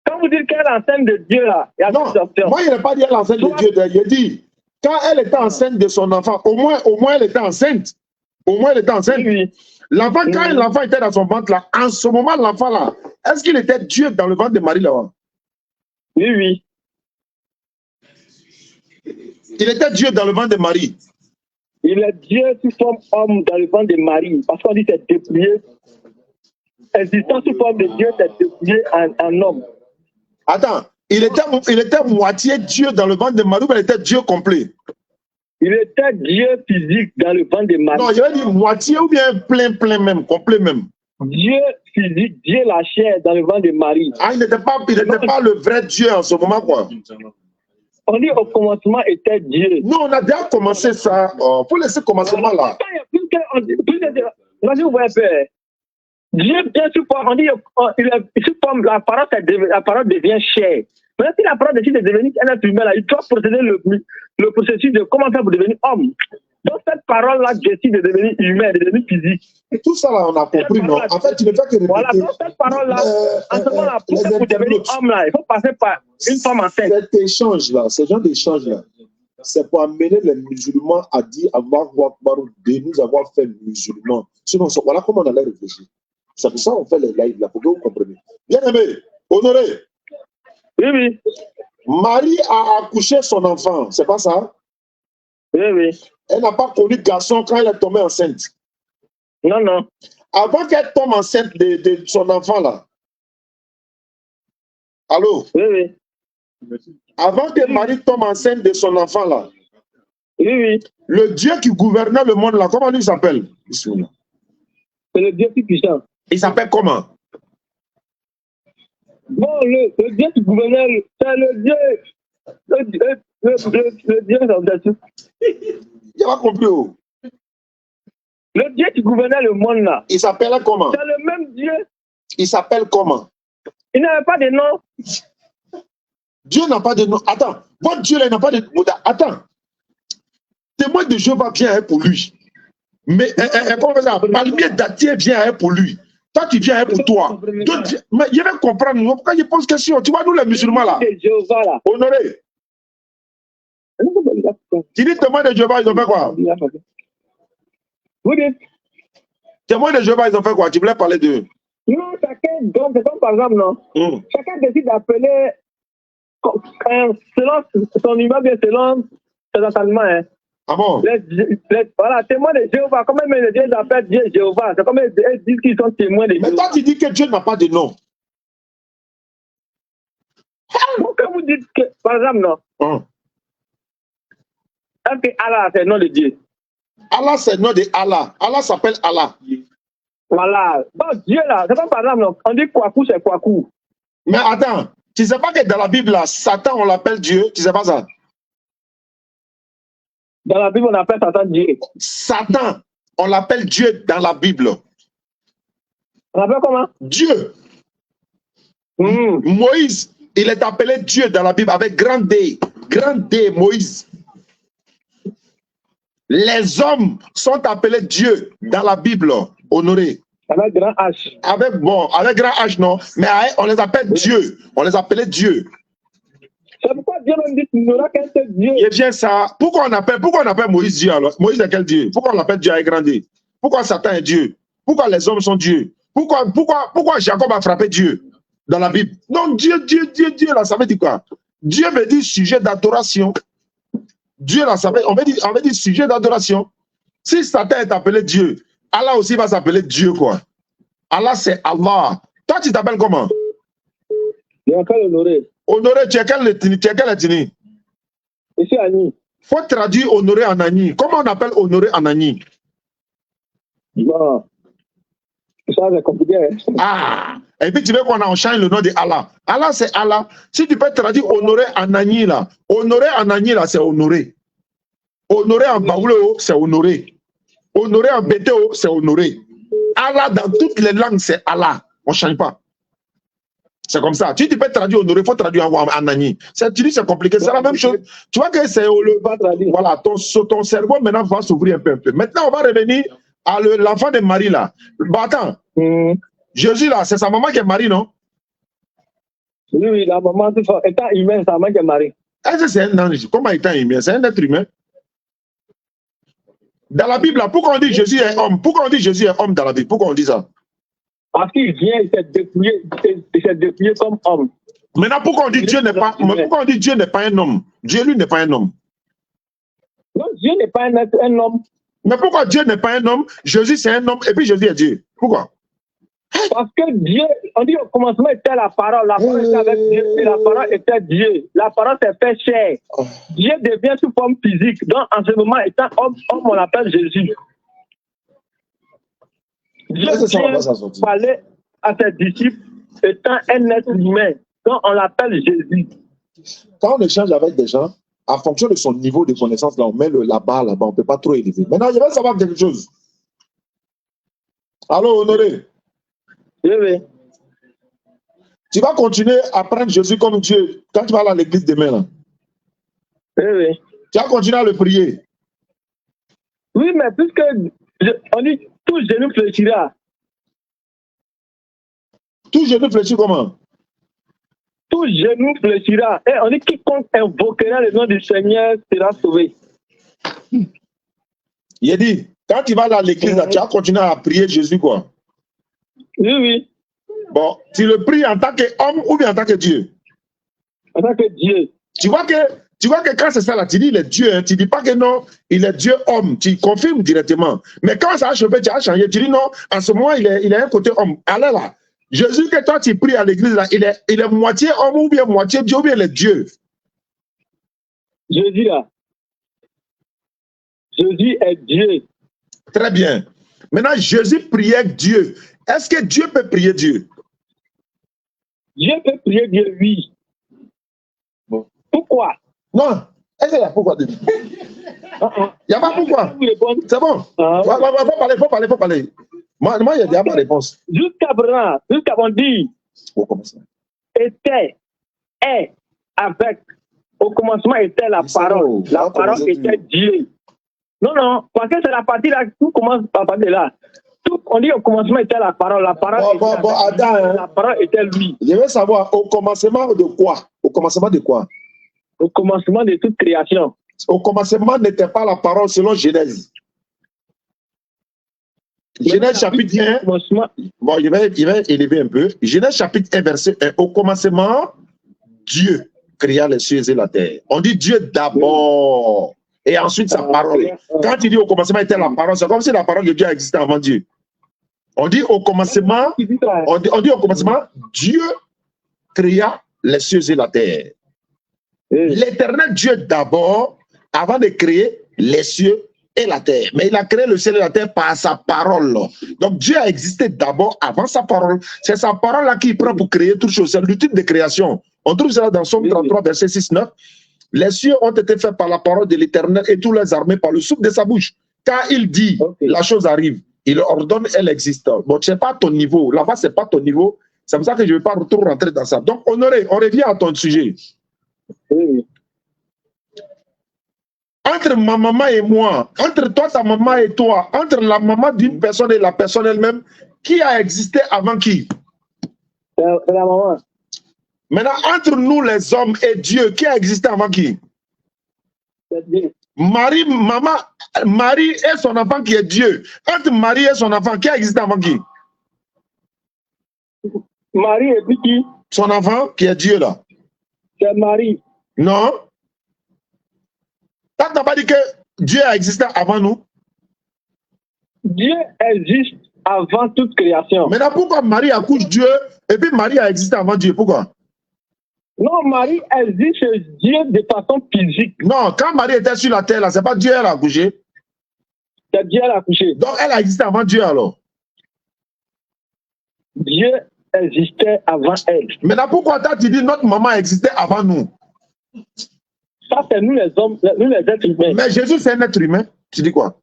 Quand vous dites qu'elle est enceinte de Dieu, là, il y a non, moi, il n'a pas dit qu'elle est enceinte de Dieu. Il a dit, quand elle était enceinte de son enfant, au moins elle était enceinte. Au moins, elle était enceinte. Oui. L'enfant, quand l'enfant était dans son ventre, là, en ce moment, l'enfant, là, est-ce qu'il était Dieu dans le ventre de Marie, là-bas? Oui, oui. Il était Dieu dans le ventre de Marie. Il est Dieu sous forme homme dans le ventre de Marie. Parce qu'on dit que c'est dépouillé. Existant sous forme de Dieu, c'est dépouillé en homme. Attends, il était moitié Dieu dans le ventre de Marie, ou il était Dieu complet? Il était Dieu physique dans le ventre de Marie. Non, je vais dire moitié ou bien plein même, complet même. Dieu physique, Dieu la chair dans le ventre de Marie. Ah, il n'était pas le vrai Dieu en ce moment, quoi. On dit au commencement était Dieu. Non, on a déjà commencé ça. Il faut laisser le commencement là. Vas-y, vous voyez un peu. Dieu vient sous forme, on dit, sous forme, la parole devient chair. Mais si la parole décide de devenir un être humain, là, il doit procéder le processus de comment faire pour devenir homme. Donc cette parole-là décide de devenir humain, de devenir physique. Et tout ça, là, on a compris, non? En fait, tu ne fais que répéter. Voilà, donc cette parole-là, en ce moment-là, pour devenir homme, là, il faut passer par une femme enceinte. Cet échange-là, ce genre d'échange-là, c'est pour amener les musulmans à dire avoir de nous avoir fait musulmans. Sinon, voilà comment on allait réfléchir. C'est pour ça qu'on fait les lives là, pour que vous compreniez. Bien aimé, Honoré. Oui, oui. Marie a accouché son enfant, c'est pas ça? Oui, oui. Elle n'a pas connu garçon quand elle est tombée enceinte. Non, non. Avant qu'elle tombe enceinte de son enfant là. Allô? Oui, oui. Avant que Marie tombe enceinte de son enfant là. Oui, oui. Le Dieu qui gouvernait le monde là, comment lui s'appelle? C'est le Dieu plus puissant. Il s'appelle comment? Bon, le Dieu qui gouvernait, c'est le Dieu. Le Dieu, Il n'a pas compris. Oh. Le Dieu qui gouvernait le monde là. Il s'appelle comment? C'est le même Dieu. Il s'appelle comment? Il n'avait pas de nom. Dieu n'a pas de nom. Attends, votre Dieu là, il n'a pas de nom. Attends. Témoin de Jéhovah vient pour lui. Mais comment ça? Palmier dattier vient pour lui. Toi, tu viens pour toi. Mais je vais comprendre. Pourquoi je pose question? Tu vois, nous les musulmans là. Honoré. Tu dis témoin de Jéhovah, ils ont fait quoi? Oui. Témoin de Jéhovah, ils ont fait quoi? Tu voulais parler d'eux? Non, chacun, donc, c'est comme par exemple, non? Chacun décide d'appeler selon son immeuble, bien selon ses enseignements. Hein. Ah bon? Voilà, témoins de Jéhovah. Comment les dieux appellent Dieu Jéhovah? C'est comme ils disent qu'ils sont témoins de Jéhovah. Mais toi, tu dis que Dieu n'a pas de nom. Pourquoi vous dites que, par exemple, non? Est-ce que Allah, c'est le nom de Dieu? Allah, c'est le nom de Allah. Allah s'appelle Allah. Voilà. Donc, Dieu, là, c'est pas par exemple, non? On dit Kwaku, c'est Kwaku. Mais attends, tu sais pas que dans la Bible, là, Satan, on l'appelle Dieu? Tu sais pas ça? Dans la Bible, on appelle Satan Dieu. Satan, on l'appelle Dieu dans la Bible. On l'appelle comment? Dieu. Moïse, il est appelé Dieu dans la Bible avec grand D. Grand D, Moïse. Les hommes sont appelés Dieu dans la Bible, Honoré. Avec grand H. Avec grand H, non. Mais on les appelle Dieu. On les appelait Dieu. C'est pourquoi Dieu même dit qu'il n'aura qu'un seul Dieu. Et bien ça, pourquoi on appelle Moïse Dieu alors? Moïse est quel Dieu? Pourquoi on l'appelle Dieu avec grand D? Pourquoi Satan est Dieu? Pourquoi les hommes sont Dieu? Pourquoi Jacob a frappé Dieu dans la Bible? Non, Dieu, là, ça veut dire quoi? Dieu veut dire sujet d'adoration. Dieu, là, on veut dire sujet d'adoration. Si Satan est appelé Dieu, Allah aussi va s'appeler Dieu, quoi. Allah, c'est Allah. Toi, tu t'appelles comment? Je m'appelle Honoré. Honoré, tu es quel ethnie? Je suis Ani. Faut traduire Honoré en Ani. Comment on appelle Honoré en Ani? Non. Ça, c'est compliqué. Hein? Ah! Et puis tu veux qu'on en change le nom de Allah. Allah, c'est Allah. Si tu peux traduire Honoré en Ani, là. Honoré en Ani, là, c'est Honoré. Honoré en Baoulé, c'est Honoré. Honoré en Bétéo, c'est Honoré. Allah, dans toutes les langues, c'est Allah. On ne change pas. C'est comme ça. Tu peux traduire Honoré, il faut traduire en Ani. Tu dis c'est compliqué, c'est la même chose. Tu vois que c'est voilà, ton cerveau maintenant va s'ouvrir un peu. Maintenant, on va revenir à l'enfant de Marie là. Bah, attends. Jésus là, c'est sa maman qui est Marie, non? Oui, la maman, étant humain, sa maman qui est Marie. Est-ce que c'est un ange? Comment étant humain? C'est un être humain. Dans la Bible, là, pourquoi on dit Jésus est homme? Pourquoi on dit Jésus est homme dans la Bible? Pourquoi on dit ça? Parce qu'il vient, il s'est dépouillé comme homme. Maintenant, pourquoi on dit Dieu n'est pas, pourquoi on dit Dieu n'est pas un homme? Dieu, lui, n'est pas un homme. Non, Dieu n'est pas un homme. Mais pourquoi Dieu n'est pas un homme? Jésus, c'est un homme, et puis Jésus est Dieu. Pourquoi? Parce que Dieu, on dit au commencement était la parole était avec Dieu, et la parole était Dieu. La parole s'est fait chair. Dieu devient sous forme physique. Donc, en ce moment, étant homme, on l'appelle Jésus. Dieu parlait à ses disciples étant un être humain. Donc, on l'appelle Jésus. Quand on échange avec des gens, en fonction de son niveau de connaissance, là, on met la barre là-bas, on ne peut pas trop élever. Maintenant, je veux savoir quelque chose. Allô, Honoré? Oui. Tu vas continuer à prendre Jésus comme Dieu quand tu vas aller à l'église demain, là? Oui. Tu vas continuer à le prier? Oui, mais puisque on dit tout genou fléchira. Tout genou fléchit comment? Tout genou fléchira. Et on dit quiconque invoquera le nom du Seigneur sera sauvé. Il a dit, quand tu vas aller à l'église, là, tu vas continuer à prier Jésus, quoi? Oui. Bon, tu le pries en tant qu'homme ou bien en tant que Dieu? En tant que Dieu. Tu vois que quand c'est ça là, tu dis il est Dieu, hein, tu dis pas que non, il est Dieu homme, tu confirmes directement. Mais quand ça a changé, tu as changé, tu dis non, en ce moment il est un côté homme. Allez là, Jésus que toi tu pries à l'église là, il est moitié homme ou bien moitié Dieu ou bien il est Dieu? Jésus là. Jésus est Dieu. Très bien. Maintenant, Jésus priait Dieu. Est-ce que Dieu peut prier Dieu? Dieu peut prier Dieu, oui. Bon. Pourquoi? Non. Est-ce qu'il y a pourquoi de Dieu? Il n'y a pas pourquoi. C'est bon. Faut parler. Moi, il y a déjà ma réponse. Jusqu'à présent, dit, était, est, avec, au commencement était la parole. La parole était Dieu. Non, parce que c'est la partie là, tout commence par partir là. On dit au commencement était la parole. La parole, la parole était lui. Je veux savoir, au commencement de quoi? Au commencement de quoi? Au commencement de toute création. Au commencement n'était pas la parole selon Genèse. Genèse chapitre 1. Bon, il va élever un peu. Genèse chapitre 1, verset 1. Au commencement, Dieu créa les cieux et la terre. On dit Dieu d'abord. Et ensuite sa parole. Quand il dit au commencement était la parole, c'est comme si la parole de Dieu existait avant Dieu. On dit au commencement, Dieu créa les cieux et la terre. L'éternel Dieu d'abord, avant de créer les cieux et la terre. Mais il a créé le ciel et la terre par sa parole. Donc Dieu a existé d'abord avant sa parole. C'est sa parole là qu'il prend pour créer toutes choses. C'est l'outil de création. On trouve ça dans Somme 33, verset 6-9. Les cieux ont été faits par la parole de l'Éternel et tous les armées par le souffle de sa bouche. Quand il dit, la chose arrive. Il ordonne, elle existe. Bon, ce n'est pas ton niveau. Là-bas, ce n'est pas ton niveau. C'est pour ça que je ne vais pas trop rentrer dans ça. Donc, Honoré, on revient à ton sujet. entre ma maman et moi, entre toi, ta maman et toi, entre la maman d'une personne et la personne elle-même, qui a existé avant qui? La maman. Maintenant, entre nous les hommes et Dieu, qui a existé avant qui? Marie, maman, Marie et son enfant qui est Dieu. Entre Marie et son enfant, qui a existé avant qui? Marie et puis qui? Son enfant qui est Dieu là. C'est Marie. Non. Tu n'as pas dit que Dieu a existé avant nous? Dieu existe avant toute création. Maintenant, pourquoi Marie accouche Dieu et puis Marie a existé avant Dieu? Pourquoi? Non, Marie existe chez Dieu de façon physique. Non, quand Marie était sur la terre, là, c'est pas Dieu elle a accouché. C'est Dieu qui a accouché. Donc elle a existé avant Dieu alors. Dieu existait avant elle. Maintenant, pourquoi tu dis notre maman existait avant nous? Ça, c'est nous les hommes, nous les êtres humains. Mais Jésus, c'est un être humain. Tu dis quoi?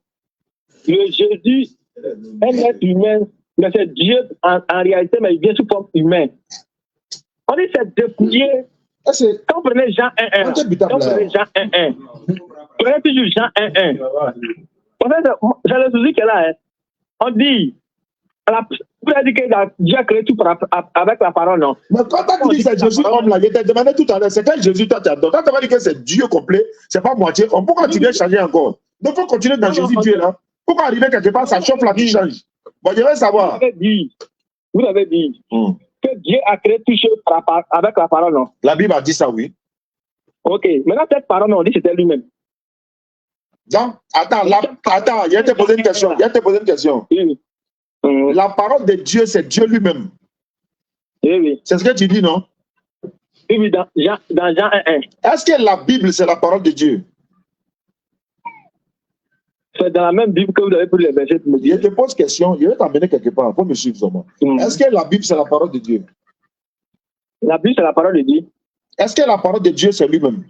Le Jésus est un être humain, mais c'est Dieu en réalité, mais il vient sous forme humaine. On dit c'est dépouillé. Quand vous prenez Jean 1.1, quand vous prenez Jean 1.1, prenez toujours Jean 1.1. En fait, c'est le souci qu'elle a. Hein. On dit, vous avez dit que Dieu a créé tout avec la parole, non? Mais quand tu dis c'est Jésus homme là, je t'ai demandé tout à l'heure, c'est quel Jésus toi tu as donné? Quand tu as dit que c'est Dieu complet, c'est pas moitié. Pourquoi tu viens changer encore? Donc il faut continuer dans Jésus Dieu là. Pourquoi arriver quelque part, ça chauffe là, tu changes? Bon, je vais savoir. Vous avez dit que Dieu a créé tout chose avec la parole, non? La Bible a dit ça, oui. Ok, maintenant cette parole, on dit que c'était lui-même. Donc, attends, il y a te posé une question. Oui. La parole de Dieu, c'est Dieu lui-même. Oui. C'est ce que tu dis, non? Oui, dans Jean 1.1. Est-ce que la Bible, c'est la parole de Dieu? C'est dans la même Bible que vous avez pris les versets. Je te pose question, je vais t'amener quelque part, pour me suivre seulement. Est-ce que la Bible, c'est la parole de Dieu? La Bible, c'est la parole de Dieu. Est-ce que la parole de Dieu, c'est lui-même?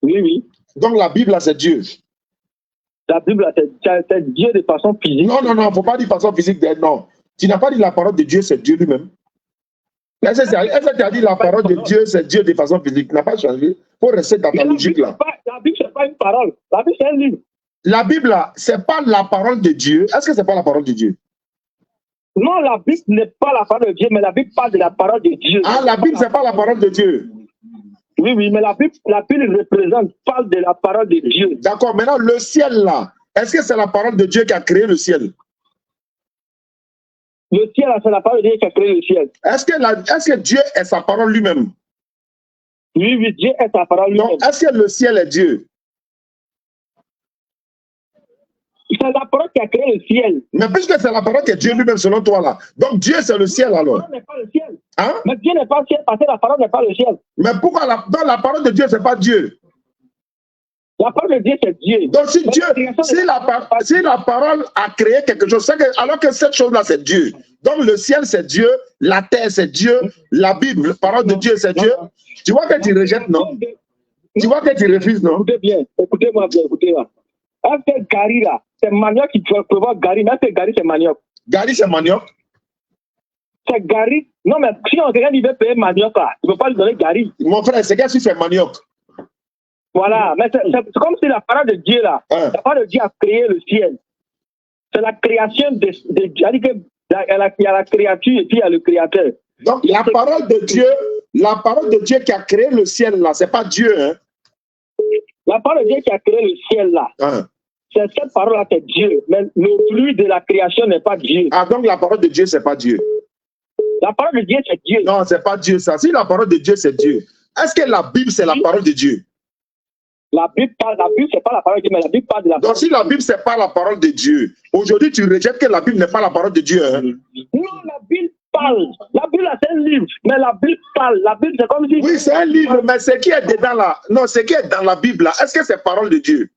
Oui. Donc la Bible, c'est Dieu. La Bible, c'est Dieu de façon physique. Non, il ne faut pas dire de façon physique. Non. Tu n'as pas dit la parole de Dieu, c'est Dieu lui-même. Est-ce que tu as dit la parole de Dieu, c'est Dieu de façon physique? Tu n'as pas changé. Il faut rester dans ta logique là. La Bible, ce n'est pas une parole. La Bible, c'est un livre. La Bible, ce n'est pas la parole de Dieu. Est-ce que ce n'est pas la parole de Dieu? Non, la Bible n'est pas la parole de Dieu, mais la Bible parle de la parole de Dieu. Ah, la Bible, ce n'est pas la parole de Dieu. Oui, mais la Bible parle de la parole de Dieu. D'accord, maintenant, le ciel là, est-ce que c'est la parole de Dieu qui a créé le ciel? Le ciel, c'est la parole de Dieu qui a créé le ciel. Est-ce que Dieu est sa parole lui-même? Oui, Dieu est sa parole lui-même. Est-ce que le ciel est Dieu? C'est la parole qui a créé le ciel. Mais puisque c'est la parole qui est Dieu lui-même selon toi là, donc Dieu c'est le ciel alors. La parole n'est pas le ciel. Hein? Mais Dieu n'est pas le ciel parce que la parole n'est pas le ciel. Mais pourquoi dans la parole de Dieu c'est pas Dieu? La parole de Dieu c'est Dieu. Donc si la parole a créé quelque chose, alors que cette chose-là c'est Dieu. Donc le ciel c'est Dieu, la terre c'est Dieu, la Bible, la parole de Dieu c'est Dieu. Tu vois que tu rejettes, non? Tu vois que tu refuses, non? Écoutez bien, écoutez-moi bien, écoutez-moi. Est-ce que Gary là, c'est manioc qui peut voir Gary, mais est-ce que Gary c'est manioc? Gary c'est manioc? C'est Gary. Non, mais si on regarde, il veut payer manioc là, il ne peut pas lui donner Gary. Mon frère, c'est qu'est-ce que c'est manioc? Voilà, mais c'est comme si la parole de Dieu là, la parole de Dieu a créé le ciel. C'est la création de Dieu. Il y a la créature et puis il y a le créateur. Donc la parole de Dieu qui a créé le ciel là, c'est pas Dieu, hein? La parole de Dieu qui a créé le ciel là. C'est cette parole-là qui est Dieu. Mais le flux de la création n'est pas Dieu. Ah, donc la parole de Dieu, c'est pas Dieu. La parole de Dieu, c'est Dieu. Non, c'est pas Dieu ça. Si la parole de Dieu, c'est Dieu, est-ce que la Bible, c'est la parole de Dieu? La Bible, c'est pas la parole de Dieu, mais la Bible parle de la parole. Donc si la Bible, c'est pas la parole de Dieu, aujourd'hui, tu rejettes que la Bible n'est pas la parole de Dieu. Hein? Non, la Bible parle. La Bible, c'est un livre, mais la Bible parle. La Bible, c'est comme si... Oui, c'est un livre, mais ce qui est dedans là, non, ce qui est dans la Bible là, est-ce que c'est parole de Dieu?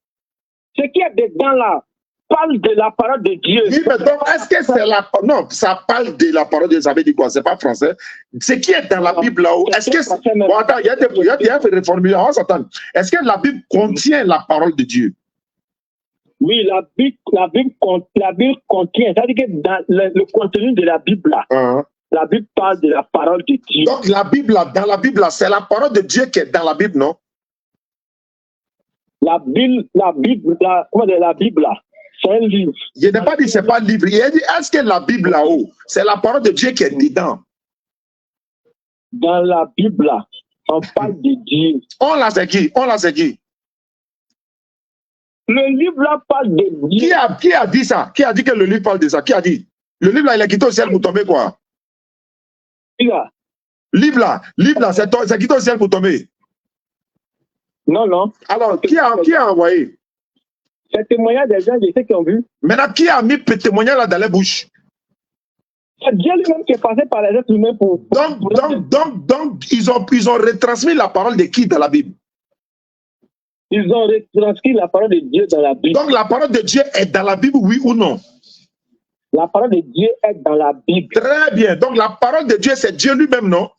Ce qui est dedans là parle de la parole de Dieu. Oui, mais donc, est-ce que c'est la... Non, ça parle de la parole de Dieu, ça veut dire quoi? C'est pas français. Ce qui est dans la Bible là, est-ce que... Bon, attends, il y a des reformulations, on va s'attendre. Est-ce que la Bible contient la parole de Dieu? Oui, la Bible contient, c'est-à-dire que dans le contenu de la Bible là, la Bible parle de la parole de Dieu. Donc la Bible là, dans la Bible là, c'est la parole de Dieu qui est dans la Bible, non? La Bible, là, c'est un livre. Je n'ai pas dit c'est pas livre. Il a dit, est-ce que la Bible là-haut, c'est la parole de Dieu qui est dedans? Dans la Bible, là, on parle de Dieu. On l'a c'est qui? On l'a c'est qui? Le livre là parle de Dieu. Qui a dit ça? Qui a dit que le livre parle de ça? Qui a dit? Le livre là, il est quitté au ciel pour tomber quoi? Livre là, c'est quitté au ciel pour tomber. Non, non. Alors, qui a envoyé? C'est témoignage des gens, de ceux qui ont vu. Maintenant, qui a mis témoignage là dans les bouches? C'est Dieu lui-même qui est passé par les êtres humains pour... Donc, ils ont retransmis la parole de qui dans la Bible? Ils ont retranscrit la parole de Dieu dans la Bible. Donc, la parole de Dieu est dans la Bible, oui ou non? La parole de Dieu est dans la Bible. Très bien. Donc, la parole de Dieu, c'est Dieu lui-même, non?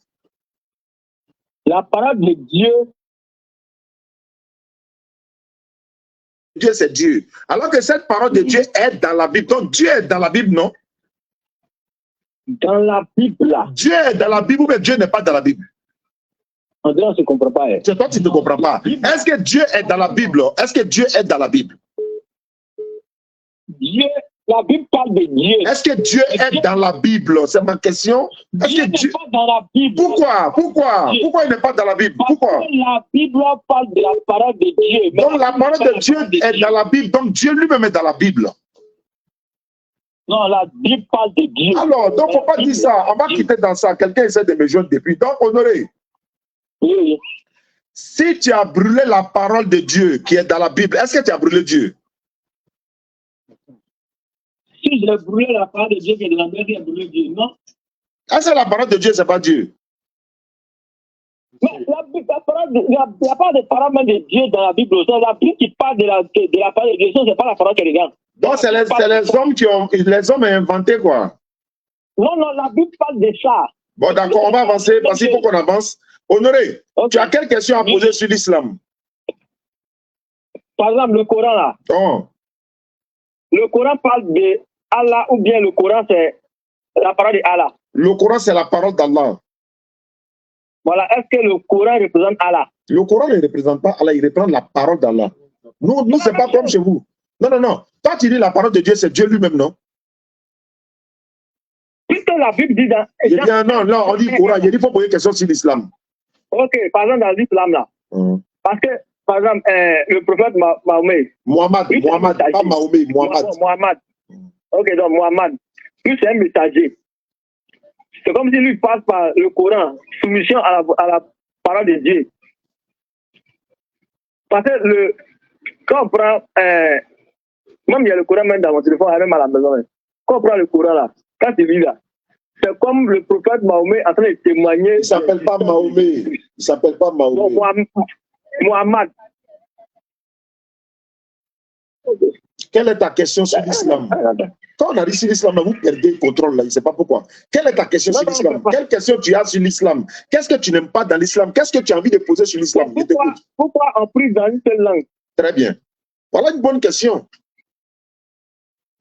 La parole de Dieu... Dieu, c'est Dieu. Alors que cette parole de Dieu est dans la Bible. Donc, Dieu est dans la Bible, non? Dans la Bible, là. Dieu est dans la Bible, mais Dieu n'est pas dans la Bible. On ne se comprend pas. C'est toi qui ne te comprends pas. Est-ce que Dieu est dans la Bible? Est-ce que Dieu est dans la Bible? Dieu, la Bible parle de Dieu. Est-ce que Dieu est dans la Bible? C'est ma question. Dieu n'est pas dans la Bible. Pourquoi il n'est pas dans la Bible? Pourquoi? Parce que la Bible parle de la parole de Dieu. Donc la parole de Dieu est dans la Bible. Donc Dieu lui-même est dans la Bible. Non, la Bible parle de Dieu. Alors, donc, faut pas dire ça. On va quitter dans ça. Quelqu'un essaie de me joindre depuis. Donc, Honoré, oui. Si tu as brûlé la parole de Dieu qui est dans la Bible, est-ce que tu as brûlé Dieu? Si j'ai brûlé la parole de Dieu qui est dans la Bible, j'ai brûlé Dieu, non? Est-ce que la parole de Dieu, c'est pas Dieu? Mais il n'y a pas de parole même de Dieu dans la Bible. C'est la Bible qui parle de la parole de Dieu, ce n'est pas la parole qui est dedans. Donc, c'est les hommes qui ont... Les hommes ont inventé quoi? Non, la Bible parle de ça. Bon, d'accord, on va avancer parce qu'il faut qu'on avance. Honoré, tu as quelle question à poser sur l'islam? Par exemple, le Coran là. Oh. Le Coran parle de Allah ou bien le Coran c'est la parole de Allah? Le Coran c'est la parole d'Allah. Voilà, est-ce que le Coran représente Allah? Le Coran ne représente pas Allah, il représente la parole d'Allah. Nous c'est pas comme chez vous. Non. Toi, tu dis la parole de Dieu, c'est Dieu lui-même, non? Puisque la Bible dit dans... Non, on dit Coran. Il dit qu'il faut poser une question sur l'islam. Ok, par exemple, dans l'islam, là. Parce que, par exemple, le prophète Mahomet... Mohammed, pas Mahomet, Mohammed. Ok, donc Mohammed. Lui, c'est un messager. C'est comme si lui passe par le Coran, soumission à la parole de Dieu. Parce que quand on prend... même il y a le Coran même dans mon téléphone, même à la maison. Quand on prend le Coran là, quand tu lis là, c'est comme le prophète Mahomet en train de témoigner. Il ne s'appelle pas Mahomet. Il ne s'appelle pas Mahomet. Mohammed. Quelle est ta question sur l'islam? Quand on a dit sur l'islam, vous perdez le contrôle là, je ne sais pas pourquoi. Quelle est ta question sur l'islam? Quelle question tu as sur l'islam? Qu'est-ce que tu n'aimes pas dans l'islam? Qu'est-ce que tu as envie de poser sur l'islam? Pourquoi on prie dans une seule langue? Très bien. Voilà une bonne question.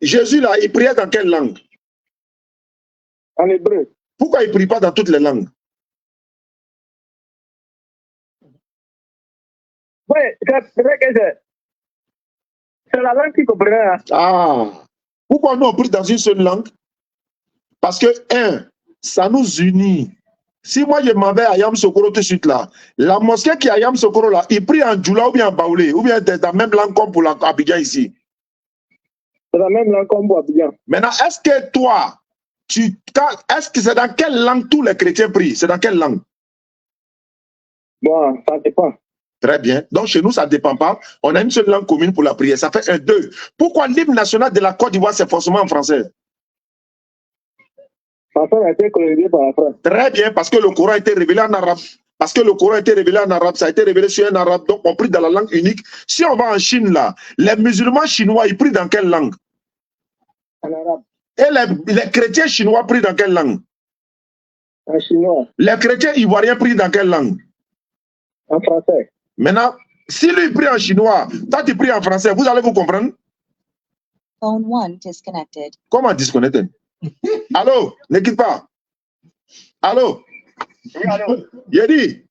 Jésus là, il priait dans quelle langue? En hébreu. Pourquoi il ne prie pas dans toutes les langues? Oui, c'est vrai que c'est la langue qui comprend. Hein. Ah. Pourquoi nous on prie dans une seule langue? Parce que, ça nous unit. Si moi je m'en vais à Yamoussoukro tout de suite là, la mosquée qui est à Yamoussoukro là, il prie en Djoula ou bien en Baoulé, ou bien dans la même langue comme pour Abidjan ici. C'est la même langue comme pour Abidjan. Maintenant, est-ce que toi, est-ce que c'est dans quelle langue tous les chrétiens prient? C'est dans quelle langue? Bon, ça dépend. Très bien. Donc, chez nous, ça ne dépend pas. On a une seule langue commune pour la prière. Ça fait 1, 2. Pourquoi l'hymne national de la Côte d'Ivoire, c'est forcément en français? Parce qu'on a été colonisé par la France. Très bien, parce que le Coran a été révélé en arabe. Parce que le Coran a été révélé en arabe, ça a été révélé sur un arabe, donc on prie dans la langue unique. Si on va en Chine, là, les musulmans chinois, ils prient dans quelle langue? En arabe. Et les chrétiens chinois prient dans quelle langue? En chinois. Les chrétiens ivoiriens prient dans quelle langue? En français. Maintenant, si lui prie en chinois, toi tu pries en français, vous allez vous comprendre? Phone 1 disconnected. Comment disconnecter? Allô? Ne quitte pas. Allô? Oui, allô? J'ai dit,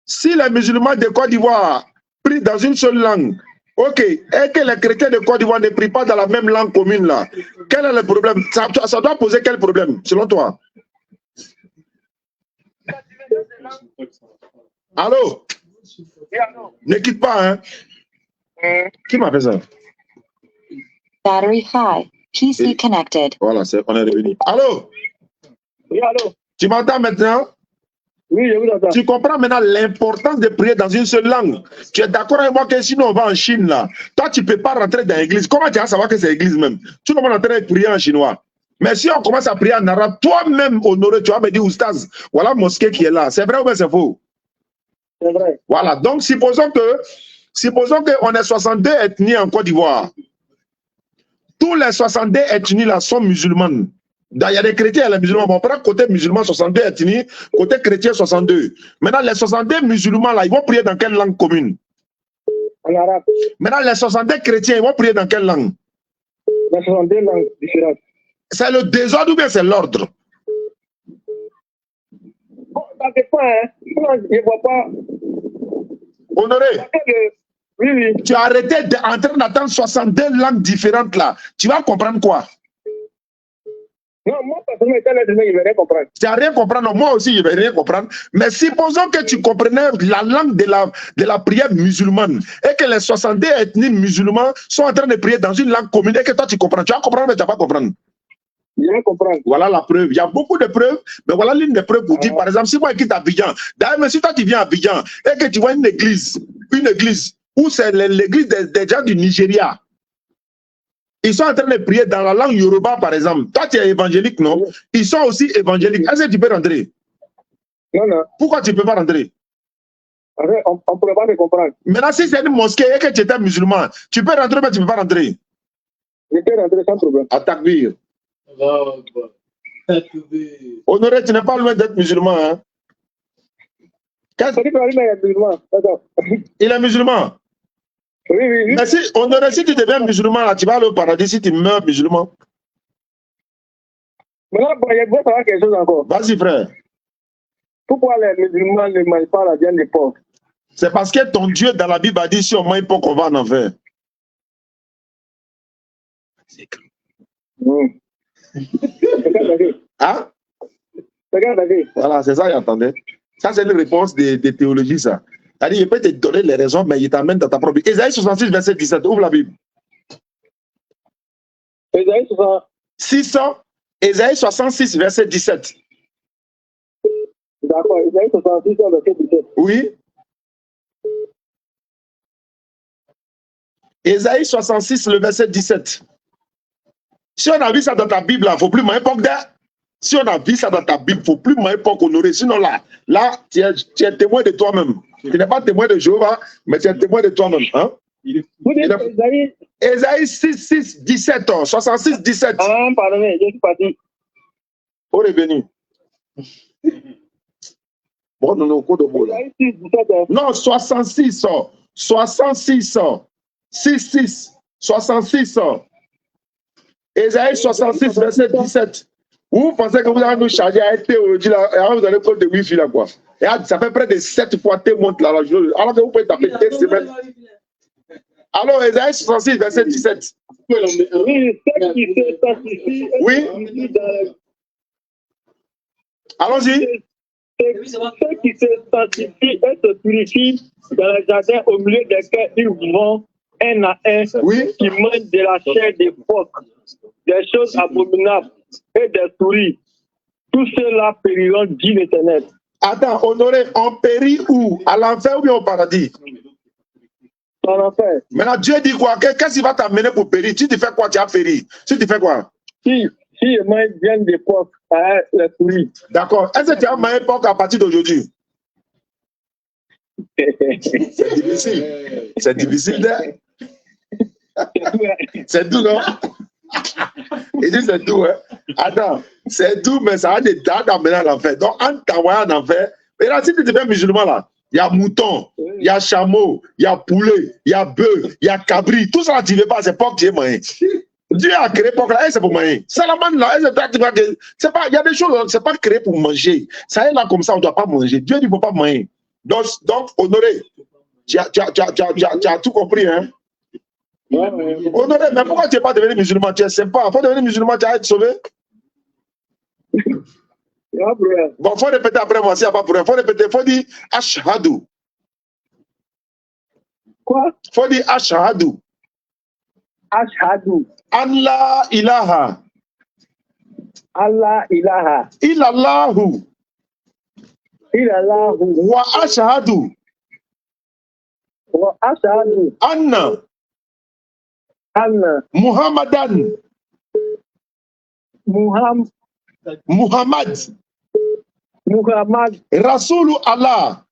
si les musulmans de Côte d'Ivoire prient dans une seule langue, ok, et que les chrétiens de Côte d'Ivoire ne prient pas dans la même langue commune là, quel est le problème? Ça doit poser quel problème, selon toi? Allô? Ne quitte pas, hein? Qui m'a fait ça? Battery high. PC connected. Voilà, on est revenu. Allô? Oui, allô? Tu m'entends maintenant? Oui, je vous entends. Tu comprends maintenant l'importance de prier dans une seule langue. Tu es d'accord avec moi que sinon on va en Chine là, toi tu ne peux pas rentrer dans l'église. Comment tu vas savoir que c'est l'église même? Tu ne peux pas rentrer et prier en chinois. Mais si on commence à prier en arabe, toi-même honoré, tu vas me dire, Oustaz, voilà la mosquée qui est là. C'est vrai ou bien c'est faux? C'est vrai. Voilà, donc supposons qu'on est 62 ethnies en Côte d'Ivoire. Tous les 62 ethnies là sont musulmanes. Il y a des chrétiens et les musulmans. Bon, on prend côté musulman 62 ethnies, côté chrétien 62. Maintenant, les 62 musulmans là, ils vont prier dans quelle langue commune? En arabe. Maintenant, les 62 chrétiens, ils vont prier dans quelle langue? Dans 62 langues différentes. C'est le désordre ou bien c'est l'ordre? Bon, ça dépend, hein. Je ne vois pas. Honoré. Oui, oui. Tu as arrêté en train d'attendre 62 langues différentes là. Tu vas comprendre quoi? Non, moi, personnellement, je ne vais rien comprendre. Tu n'as rien comprendre, moi aussi, je ne vais rien comprendre. Mais supposons que tu comprenais la langue de la prière musulmane et que les 62 ethnies musulmans sont en train de prier dans une langue commune et que toi, tu comprends. Tu vas comprendre, mais tu ne vas pas comprendre. Je vais comprendre. Voilà la preuve. Il y a beaucoup de preuves, mais voilà l'une des preuves pour dire, par exemple, si moi je quitte Abidjan, d'ailleurs, mais si toi tu viens à Abidjan et que tu vois une église où c'est l'église des gens du Nigeria, ils sont en train de prier dans la langue Yoruba, par exemple. Toi, tu es évangélique, non? Ils sont aussi évangéliques. Est-ce que tu peux rentrer? Non, non. Pourquoi tu ne peux pas rentrer? On ne pourrait pas te comprendre. Maintenant, si c'est une mosquée et que tu étais musulman, tu peux rentrer, mais tu ne peux pas rentrer. Je peux rentrer sans problème. À Takbir. Honoré, tu n'es pas loin d'être musulman. Hein? Il est musulman. Oui, oui, oui. Mais si, Honoré, si tu deviens musulman, là, tu vas aller au paradis si tu meurs musulman. Maintenant, il y a savoir quelque chose encore. Vas-y, frère. Pourquoi les musulmans ne mangent pas la viande de porc? C'est parce que ton Dieu dans la Bible a dit si on mange porc, on va en enfer. Hein? Voilà, c'est ça qu'il attendait. Ça, c'est une réponse de théologie, ça. C'est-à-dire, il peut te donner les raisons, mais il t'amène dans ta propre Bible. Ésaïe 66, verset 17, ouvre la Bible. Ésaïe 66, verset 17. D'accord, Ésaïe 66, verset 17. Oui. Ésaïe 66, le verset 17. Si on a vu ça dans ta Bible, il ne faut plus manger porc d'air. Si on a vu ça dans ta Bible, il ne faut plus manger porc honoré. Sinon, là tu es témoin de toi-même. Tu n'es pas témoin de Jéhovah, mais tu es témoin de toi-même. Hein? Ésaïe 6, 17, 66, 17. Ah, pardonnez, je suis parti. Au revenu. Bon, non, non, quoi de beau là? Non, 66, 66, 6, 66. Ésaïe 66, verset 17. Vous pensez que vous allez nous charger à être théologie là, et alors vous allez prendre de Wi-Fi là quoi. Et ça fait près de 7 fois T monte là, alors que vous pouvez taper T semaines. Alors, Ésaïe 66, verset 17. Oui. Allons-y. Ceux qui se sanctifient et se purifient dans le jardin au milieu desquels ils vont un à un, oui, qui mangent de la chair des phoques, des choses abominables et des souris. Tous ceux-là périront, dit l'Éternel. Attends, Honoré, on périt où? À l'enfer ou bien au paradis? En enfer. Maintenant, Dieu dit quoi? Qu'est-ce qu'il va t'amener pour périr? Si tu fais quoi, tu as péri. Si tu fais quoi? Si je mange bien des porcs, les souris. D'accord. Est-ce que tu as mangé porc à partir d'aujourd'hui? C'est difficile. C'est difficile. C'est doux, non? Il dit c'est doux, hein? Attends, c'est doux, mais ça a des dates d'amener à l'enfer. Donc, en t'envoyant en enfer, et là, si tu deviens musulman, là, il y a mouton, il y a chameau, il y a poulet, il y a bœuf, il y a cabri. Tout ça, tu ne veux pas, c'est pas que tu es mangé. Dieu a créé pour là, c'est pour manger. Salamane là, c'est pas, il y a des choses, c'est pas créé pour manger. Ça est là comme ça, on ne doit pas manger. Dieu ne peut pas manger. Donc, honoré. Tu as tout compris, hein? Honoré, mais pourquoi tu n'es pas devenu musulman? Tu es sympa. Il faut devenir musulman, tu vas être sauvé. Bon, il faut répéter après moi, s'il n'y a pas de problème. Il faut répéter, il faut dire Ashhadu. Quoi? Il faut dire Ashhadu. Ashhadu. Allah ilaha. Allah ilaha. Illallahu. Illallahu. Wa ashhadu. Wa ashhadu. Anna. Anna. Muhammadan. Muhammad. Muhammad. Rasoul Allah.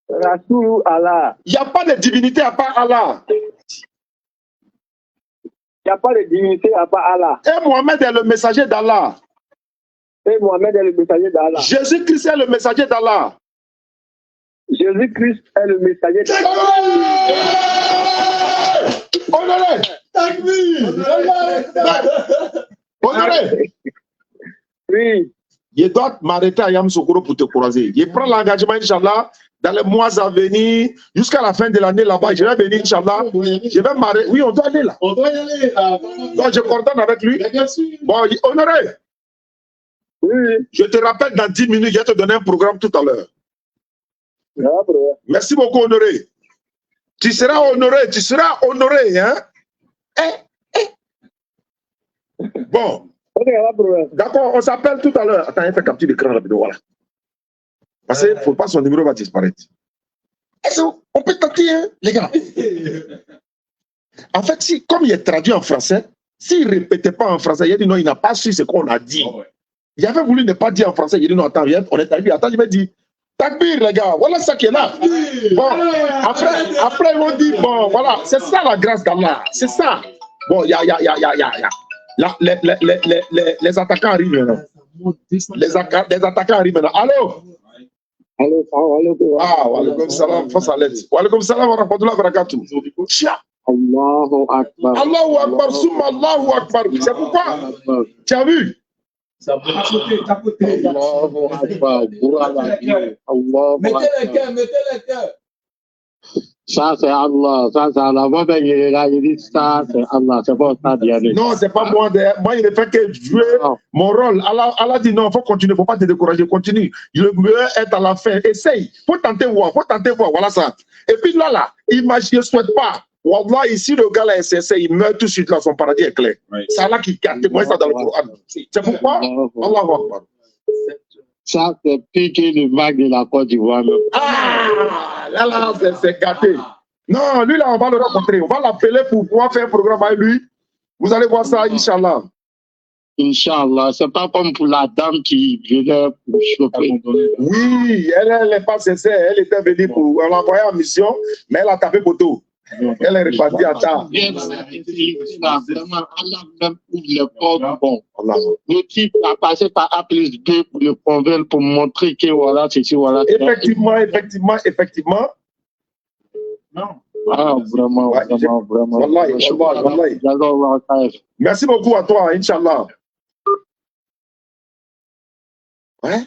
Rasoul Allah. Il n'y a pas de divinité à part Allah. Il n'y a pas de divinité à part Allah. Et Mohamed est le messager d'Allah. Et Mohamed est le messager d'Allah. Jésus-Christ est le messager d'Allah. Jésus-Christ est le messager d'Allah. Honoré! Honoré! Oui. Je dois m'arrêter à Yamoussoukro pour te croiser. Je prends l'engagement, Inch'Allah, dans les mois à venir, jusqu'à la fin de l'année là-bas. Je vais venir, Inch'Allah. Je vais m'arrêter. Oui, on doit aller là. On doit y aller là. Donc, je coordonne avec lui. Bien sûr. Bon, Honoré, Oui. je te rappelle dans 10 minutes, je vais te donner un programme tout à l'heure. Merci beaucoup, Honoré. Tu seras honoré, hein? Bon. D'accord, on s'appelle tout à l'heure. Attends, il fait capture d'écran rapide, voilà. Parce qu'il ne faut pas son numéro va disparaître. On peut tenter, hein, les gars. En fait, si, comme il est traduit en français, s'il ne répétait pas en français, il a dit non, il n'a pas su ce qu'on a dit. Il avait voulu ne pas dire en français, il a dit non, attends, viens, on est arrivé, attends, il m'a dit Takbir, les gars, voilà ça qui est là. Bon, après ils vont dire, bon, voilà, c'est ça la grâce d'Allah, c'est ça. Bon, Là, les attaquants arrivent maintenant. Les attaquants arrivent maintenant. Allô? Allô, Ah, wa alaikum salam, face à l'aide. Wa alaikum salam wa rahmatullahi wa barakatuh. Tiens. Allahu Akbar. Allahu Akbar, soumma Allahu Akbar. C'est pourquoi? Tu as vu? Allahu Akbar. Mettez le cœur. Ça, c'est Allah. Ça, c'est Allah. Moi, il dit ça, c'est Allah. C'est pas ça, d'y aller. Non, c'est pas moi. Moi, il ne fait que jouer mon rôle. Allah dit non, il faut continuer. Il ne faut pas te décourager. Continue. Le mieux est à la fin. Essaye. Il faut tenter voir. Voilà ça. Et puis là, imagine, ne souhaite pas. Wallah, ici, le gars là est sincère, il meurt tout de suite là, son paradis est clair. C'est Allah qui témoigne ça dans le Coran. C'est pourquoi Allahu Akbar. Ça, c'est piqué le mag de la Côte d'Ivoire. Ah, là, c'est gâté. Non, lui là, on va le rencontrer. On va l'appeler pour pouvoir faire un programme avec lui. Vous allez voir ça, Inch'Allah. Inch'Allah, c'est pas comme pour la dame qui venait pour choper. Oui, elle n'est pas sincère. Elle était venue pour. On l'a envoyé en mission, mais elle a tapé poteau. Elle est repartie à tard. Vraiment, Allah même ouvre les portes. Bon, le type a passé par A plus B pour le convaincre, pour montrer que voilà, c'est ici, voilà. Effectivement. Non. Ah, vraiment, ouais, vraiment. Wallahi. Merci beaucoup à toi, Inch'Allah. Ouais.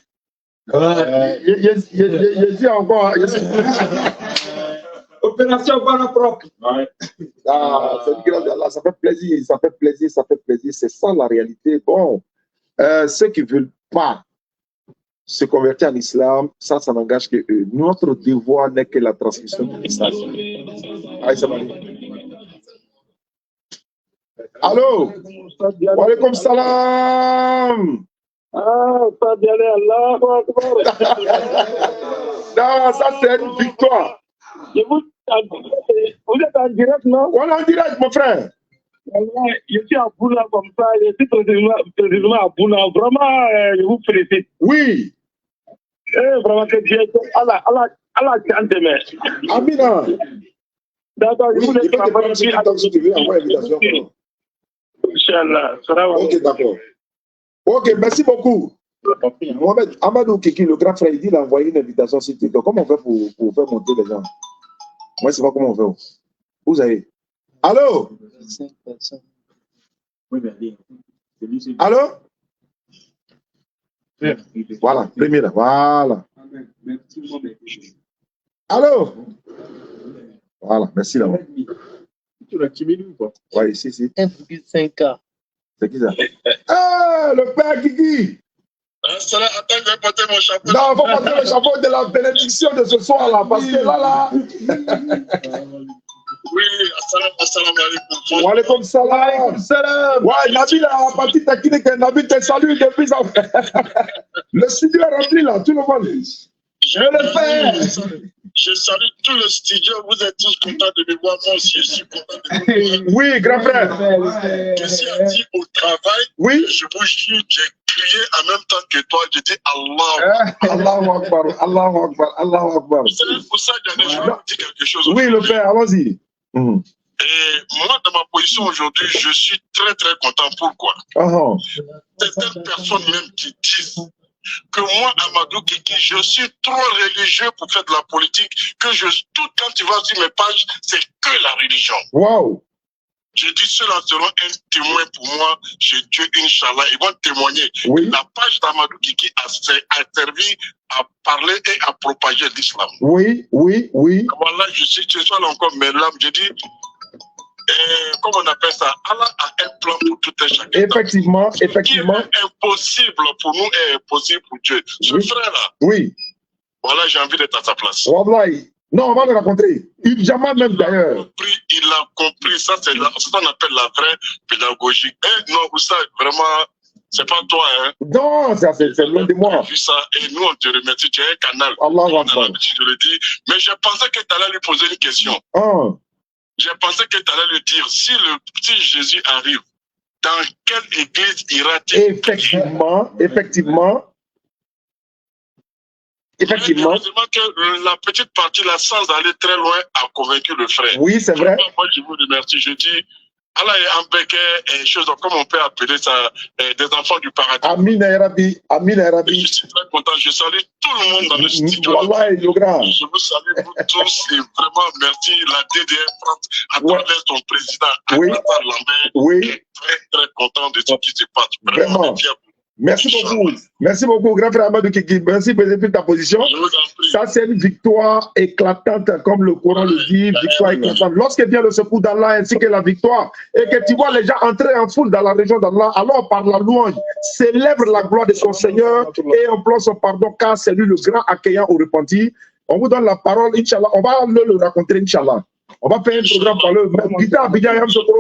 Je dis encore. Opération Bana propre. Ouais. Ah, c'est grâce à Allah, ça fait plaisir. C'est ça la réalité. Bon, ceux qui ne veulent pas se convertir en islam, ça n'engage que eux. Notre devoir n'est que la transmission du message. Allô? Wa alaikum salam. Ah, ça vient Allah. Non, ça c'est une victoire. Vous êtes en direct, non? On est en direct, mon frère. Je suis à Bouna comme ça, je suis précisément à Bouna. Vraiment, je vous félicite. Oui. Vraiment que Dieu, Allah chante mes. Amina. D'accord, je vous laisse travailler sur TikTok si tu veux, envoie l'invitation. Inch'Allah. Ok, d'accord. Ok, merci beaucoup. Mohamed Amadou Kiki, le grand frère, il dit d'envoyer une invitation sur TikTok. Comment on fait pour faire monter les gens? Moi, je ne sais pas comment on fait. Vous avez. Allô? Allô? Voilà, premier là. Voilà. Allô? Voilà, merci là. Tu l'as timide ou quoi? Ouais, ici, ici. 1,5K. C'est qui ça? Ah, le père Kiki! Attends, je vais porter mon chapeau. Non, il faut porter le chapeau de la bénédiction de ce soir là, parce que là. Oui, assalamu alaikum. Wa alaikum salam. Ouais, Nabil a parti taquiner que Nabil te salue depuis ça. Le studio est rempli là, tout le monde. Je le fais. Je salue tout le studio. Vous êtes tous contents de me voir. Moi aussi, je suis content de vous voir. Oui, grand frère. Je suis dit au travail. Oui. Je vous jure, j'ai crié en même temps que toi. J'ai dit Allah. Allahu Akbar, Allahu Akbar, Allahu Akbar. Vous savez, pour ça, je vais vous dire quelque chose. Oui, le père, allons-y. Et moi, dans ma position aujourd'hui, je suis très, très content. Pourquoi? Certaines personnes même qui disent que moi, Amadou Kiki, je suis trop religieux pour faire de la politique, que tout quand tu vas sur mes pages, c'est que la religion. Wow. Je dis cela seront un témoin pour moi chez Dieu, Inch'Allah. Ils vont témoigner. Oui. La page d'Amadou Kiki a servi à parler et à propager l'islam. Oui, oui, oui. Voilà, je suis ce soir encore mes larmes. Je dis, comment on appelle ça? Allah a un plan pour tout un chacun. Effectivement, effectivement. Ce qui est impossible pour nous est possible pour Dieu. Ce Oui. frère-là, Oui. voilà, j'ai envie d'être à sa place. Wallahi. Non, on va le rencontrer. Jamais même d'ailleurs. Il a compris, ça c'est ce qu'on appelle la vraie pédagogie. Et non, vous savez, vraiment, c'est pas toi, hein. Non, c'est loin de moi. Vu ça, et nous on te remercie, tu as un canal. Allah Akbar. Je le dis, mais je pensais que tu allais lui poser une question. Je pensais que tu allais lui dire, si Jésus arrive, dans quelle église ira-t-il? Effectivement, effectivement. Effectivement. Heureusement que la petite partie là, sans aller très loin, a convaincu le frère. Oui, c'est vrai. Moi, je vous remercie. Je dis, Allah est embêté, chose comme on peut appeler ça, des enfants du paradis. Amin Arabi, Amin Arabi. Je suis très content. Je salue tout le monde dans le studio. Wallahi, le grand. Je vous salue vous tous et vraiment merci la DDR France à travers son président, Alassane Lambert. Oui. Est très très content de ce qui se passe. Vraiment. Merci beaucoup. Merci beaucoup, grand frère Amadou Kiki. Merci pour ta position. Ça, c'est une victoire éclatante, comme le Coran le dit, victoire éclatante. Lorsque vient le secours d'Allah ainsi que la victoire, et que tu vois les gens entrer en foule dans la région d'Allah, alors par la louange, célèbre la gloire de son Seigneur et implore son pardon, car c'est lui le grand accueillant au repenti. On vous donne la parole, Inch'Allah. On va le raconter, Inch'Allah. On va faire un programme par le guitare,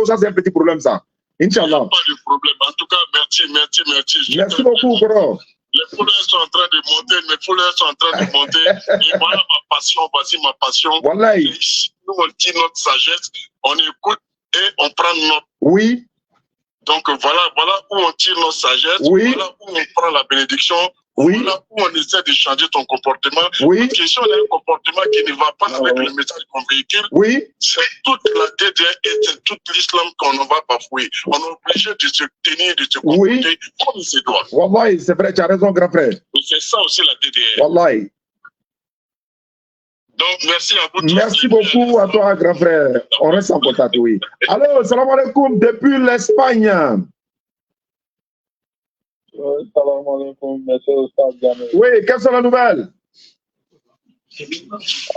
ça c'est un petit problème, ça. Inch'Allah. Pas de problème. En tout cas, merci. Merci beaucoup, Goro. Les fouleurs sont en train de monter, mes fouleurs sont en train de monter. Et voilà ma passion, voici ma passion. Voilà. Ici, nous, on dit notre sagesse, on écoute et on prend notre. Oui. Donc voilà où on tire notre sagesse, oui. Voilà où on prend la bénédiction. Oui. Voilà où on essaie de changer ton comportement. Oui. Parce que si on a un comportement qui ne va pas avec le message qu'on véhicule, oui. C'est toute la DDR et c'est tout l'islam qu'on va bafouer. On est obligé de se tenir, de se comporter comme il se doit. Wallahi, c'est vrai, tu as raison, grand frère. Et c'est ça aussi la DDR. Wallahi. Donc, merci à vous tous. Merci beaucoup à toi, grand frère. On reste en contact, oui. Allô, salam alaikum depuis l'Espagne. Salam alaikum, monsieur Oustaz Djamil. Oui, quelles sont les nouvelles?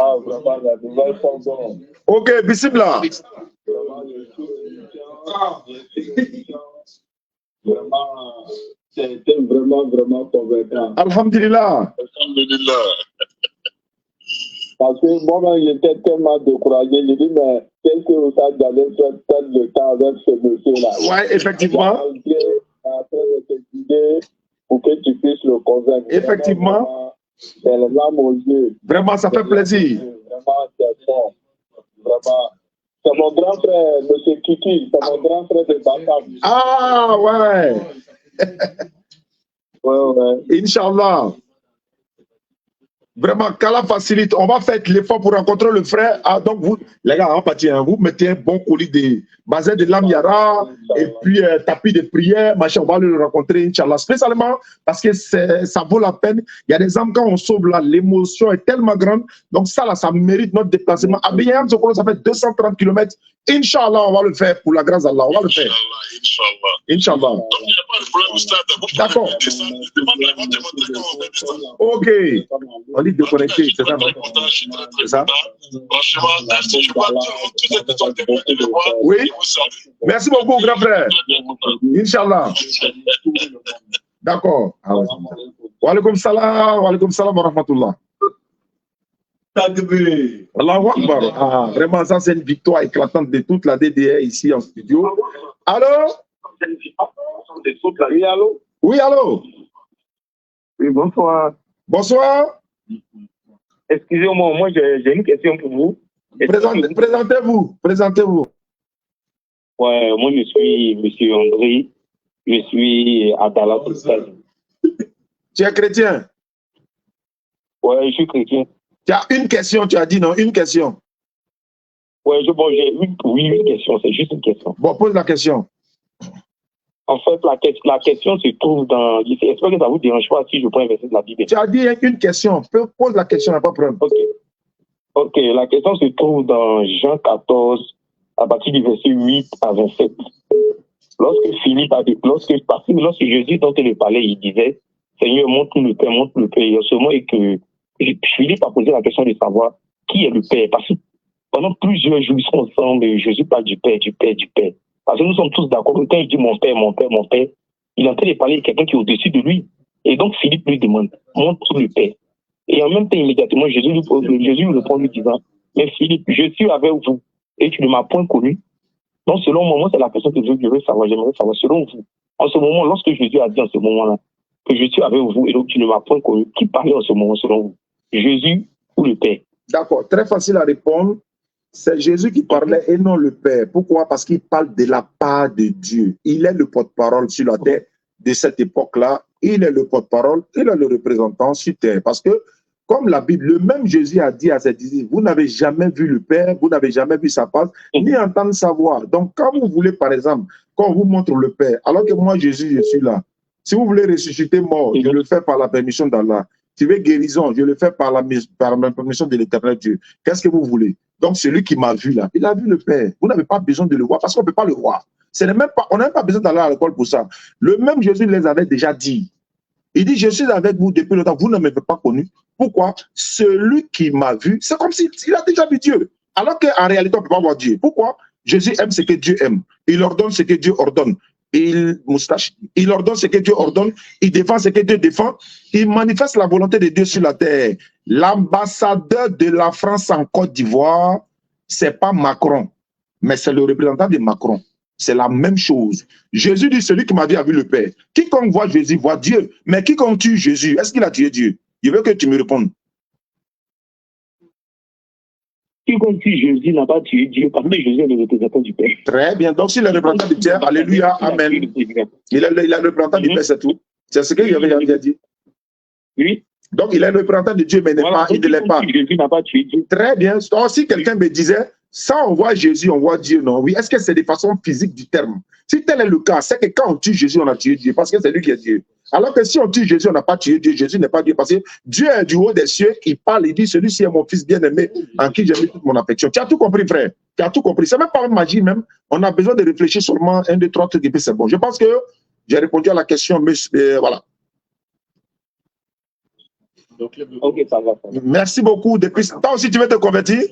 Ah, vraiment, la nouvelle sont bonnes. Ok, bismillah. Vraiment, c'était vraiment convaincant. Alhamdulillah. Alhamdulillah. Parce que moi-même, j'étais tellement découragé. J'ai dit, mais qu'est-ce que Oustaz Djamil fait perdre le temps avec ce monsieur-là? Oui, effectivement. Après de te guider pour que tu puisses le convaincre. Effectivement. C'est le larmes aux yeux. Vraiment, ça fait plaisir. Vraiment, c'est bon. Vraiment. C'est mon grand frère, M. Kiki. C'est mon grand frère de Bakam. Ah, ouais. Ouais. Inch'Allah. Vraiment, qu'Allah facilite. On va faire l'effort pour rencontrer le frère. Ah, donc, vous, les gars, on partir, hein, vous mettez un bon colis de bazin de l'Amiara et puis tapis de prière, machin. On va le rencontrer, Inch'Allah. Spécialement parce que ça vaut la peine. Il y a des âmes, quand on sauve là, l'émotion est tellement grande. Donc, ça, là, ça mérite notre déplacement. À Beyam, ça fait 230 km. Inch'Allah, on va le faire pour la grâce d'Allah. On va le faire. Inch'Allah. Inch'Allah. Donc, il n'y a pas de problème au stade. D'accord. Ok. On dit de connecter, c'est ça, non? C'est ça? Franchement, si je vois tout le monde, tous les questions de voir, oui. Merci beaucoup, grand frère. Inch'Allah. D'accord. Ah ouais. Wa alaykoum salam wa rahmatullah. Allahu Akbar. Ah, vraiment, ça, c'est une victoire éclatante de toute la DDR ici en studio. Allô? Oui, allô? Oui, allô? Oui, bonsoir. Bonsoir. Excusez-moi, moi, j'ai une question pour vous. Présentez-vous. Présentez-vous. Ouais, moi, je suis M. André. Je suis à Dallas, aux États-Unis. Tu es chrétien? Ouais, je suis chrétien. Tu as une question, tu as dit non, une question. Ouais, j'ai une question, c'est juste une question. Bon, pose la question. En fait, la question se trouve dans... J'espère que ça vous dérange pas si je prends un verset de la Bible. Tu as dit une question. Pose la question, pas de problème. Ok, la question se trouve dans Jean 14, à partir du verset 8 à 27. Lorsque Jésus dans le palais, il disait, Seigneur, montre-nous le Père, montre le Père. Il y a ce moment et que Philippe a posé la question de savoir qui est le Père. Parce que pendant plusieurs jours, ils sont ensemble et Jésus parle du Père, du Père, du Père. Parce que nous sommes tous d'accord. Quand il dit mon Père, mon Père, mon Père, il est en train de parler de quelqu'un qui est au-dessus de lui. Et donc Philippe lui demande, montre le Père. Et en même temps, immédiatement, Jésus lui répond lui disant, mais Philippe, je suis avec vous et tu ne m'as point connu. Donc, selon moi, c'est la question que je veux savoir. J'aimerais savoir, selon vous, en ce moment, lorsque Jésus a dit en ce moment-là, que je suis avec vous et donc tu ne m'as point connu, qui parlait en ce moment, selon vous? Jésus ou le Père? D'accord, très facile à répondre. C'est Jésus qui parlait et non le Père. Pourquoi? Parce qu'il parle de la part de Dieu. Il est le porte-parole sur la terre de cette époque-là. Il est le porte-parole, il est le représentant sur terre. Parce que, comme la Bible, le même Jésus a dit à ses disciples, vous n'avez jamais vu le Père, vous n'avez jamais vu sa face, ni entendu sa voix. Donc, quand vous voulez, par exemple, qu'on vous montre le Père, alors que moi, Jésus, je suis là. Si vous voulez ressusciter mort, je le fais par la permission d'Allah. Si vous voulez guérison, je le fais par la permission de l'Éternel Dieu. Qu'est-ce que vous voulez? Donc, celui qui m'a vu là, il a vu le Père. Vous n'avez pas besoin de le voir parce qu'on ne peut pas le voir. On n'a même pas besoin d'aller à l'école pour ça. Le même Jésus les avait déjà dit. Il dit, je suis avec vous depuis longtemps, vous ne m'avez pas connu. Pourquoi? Celui qui m'a vu, c'est comme s'il a déjà vu Dieu. Alors qu'en réalité, on ne peut pas voir Dieu. Pourquoi? Jésus aime ce que Dieu aime. Il ordonne ce que Dieu ordonne. Il ordonne ce que Dieu ordonne. Il défend ce que Dieu défend. Il manifeste la volonté de Dieu sur la terre. L'ambassadeur de la France en Côte d'Ivoire, c'est pas Macron, mais c'est le représentant de Macron. C'est la même chose. Jésus dit, celui qui m'a vu a vu le Père. Quiconque voit Jésus voit Dieu. Mais quiconque tue Jésus, est-ce qu'il a tué Dieu? Je veux que tu me répondes. Quiconque tue Jésus n'a pas tué Dieu, parce que Jésus est le représentant du Père. Très bien. Donc, s'il est le représentant du Père, alléluia, amen. Il est le représentant du Père, c'est tout. C'est ce qu'il avait dit. Oui. Donc, il est le représentant de Dieu, mais il ne l'est pas. Jésus n'a pas tué Dieu. Très bien. Donc, si quelqu'un me disait, ça, on voit Jésus, on voit Dieu, non? Oui. Est-ce que c'est de façon physique du terme? Si tel est le cas, c'est que quand on tue Jésus, on a tué Dieu, parce que c'est lui qui est Dieu. Alors que si on tue Jésus, on n'a pas tué Dieu. Jésus n'est pas Dieu, parce que Dieu est du haut des cieux, il parle, il dit, celui-ci est mon fils bien-aimé, en qui j'ai mis toute mon affection. Tu as tout compris, frère. Tu as tout compris. C'est même pas une magie, même. On a besoin de réfléchir seulement 1, 2, 3 trucs, et puis c'est bon. Je pense que j'ai répondu à la question, mais voilà. Ok, ça va. Merci beaucoup. Depuis... Toi aussi, tu veux te convertir?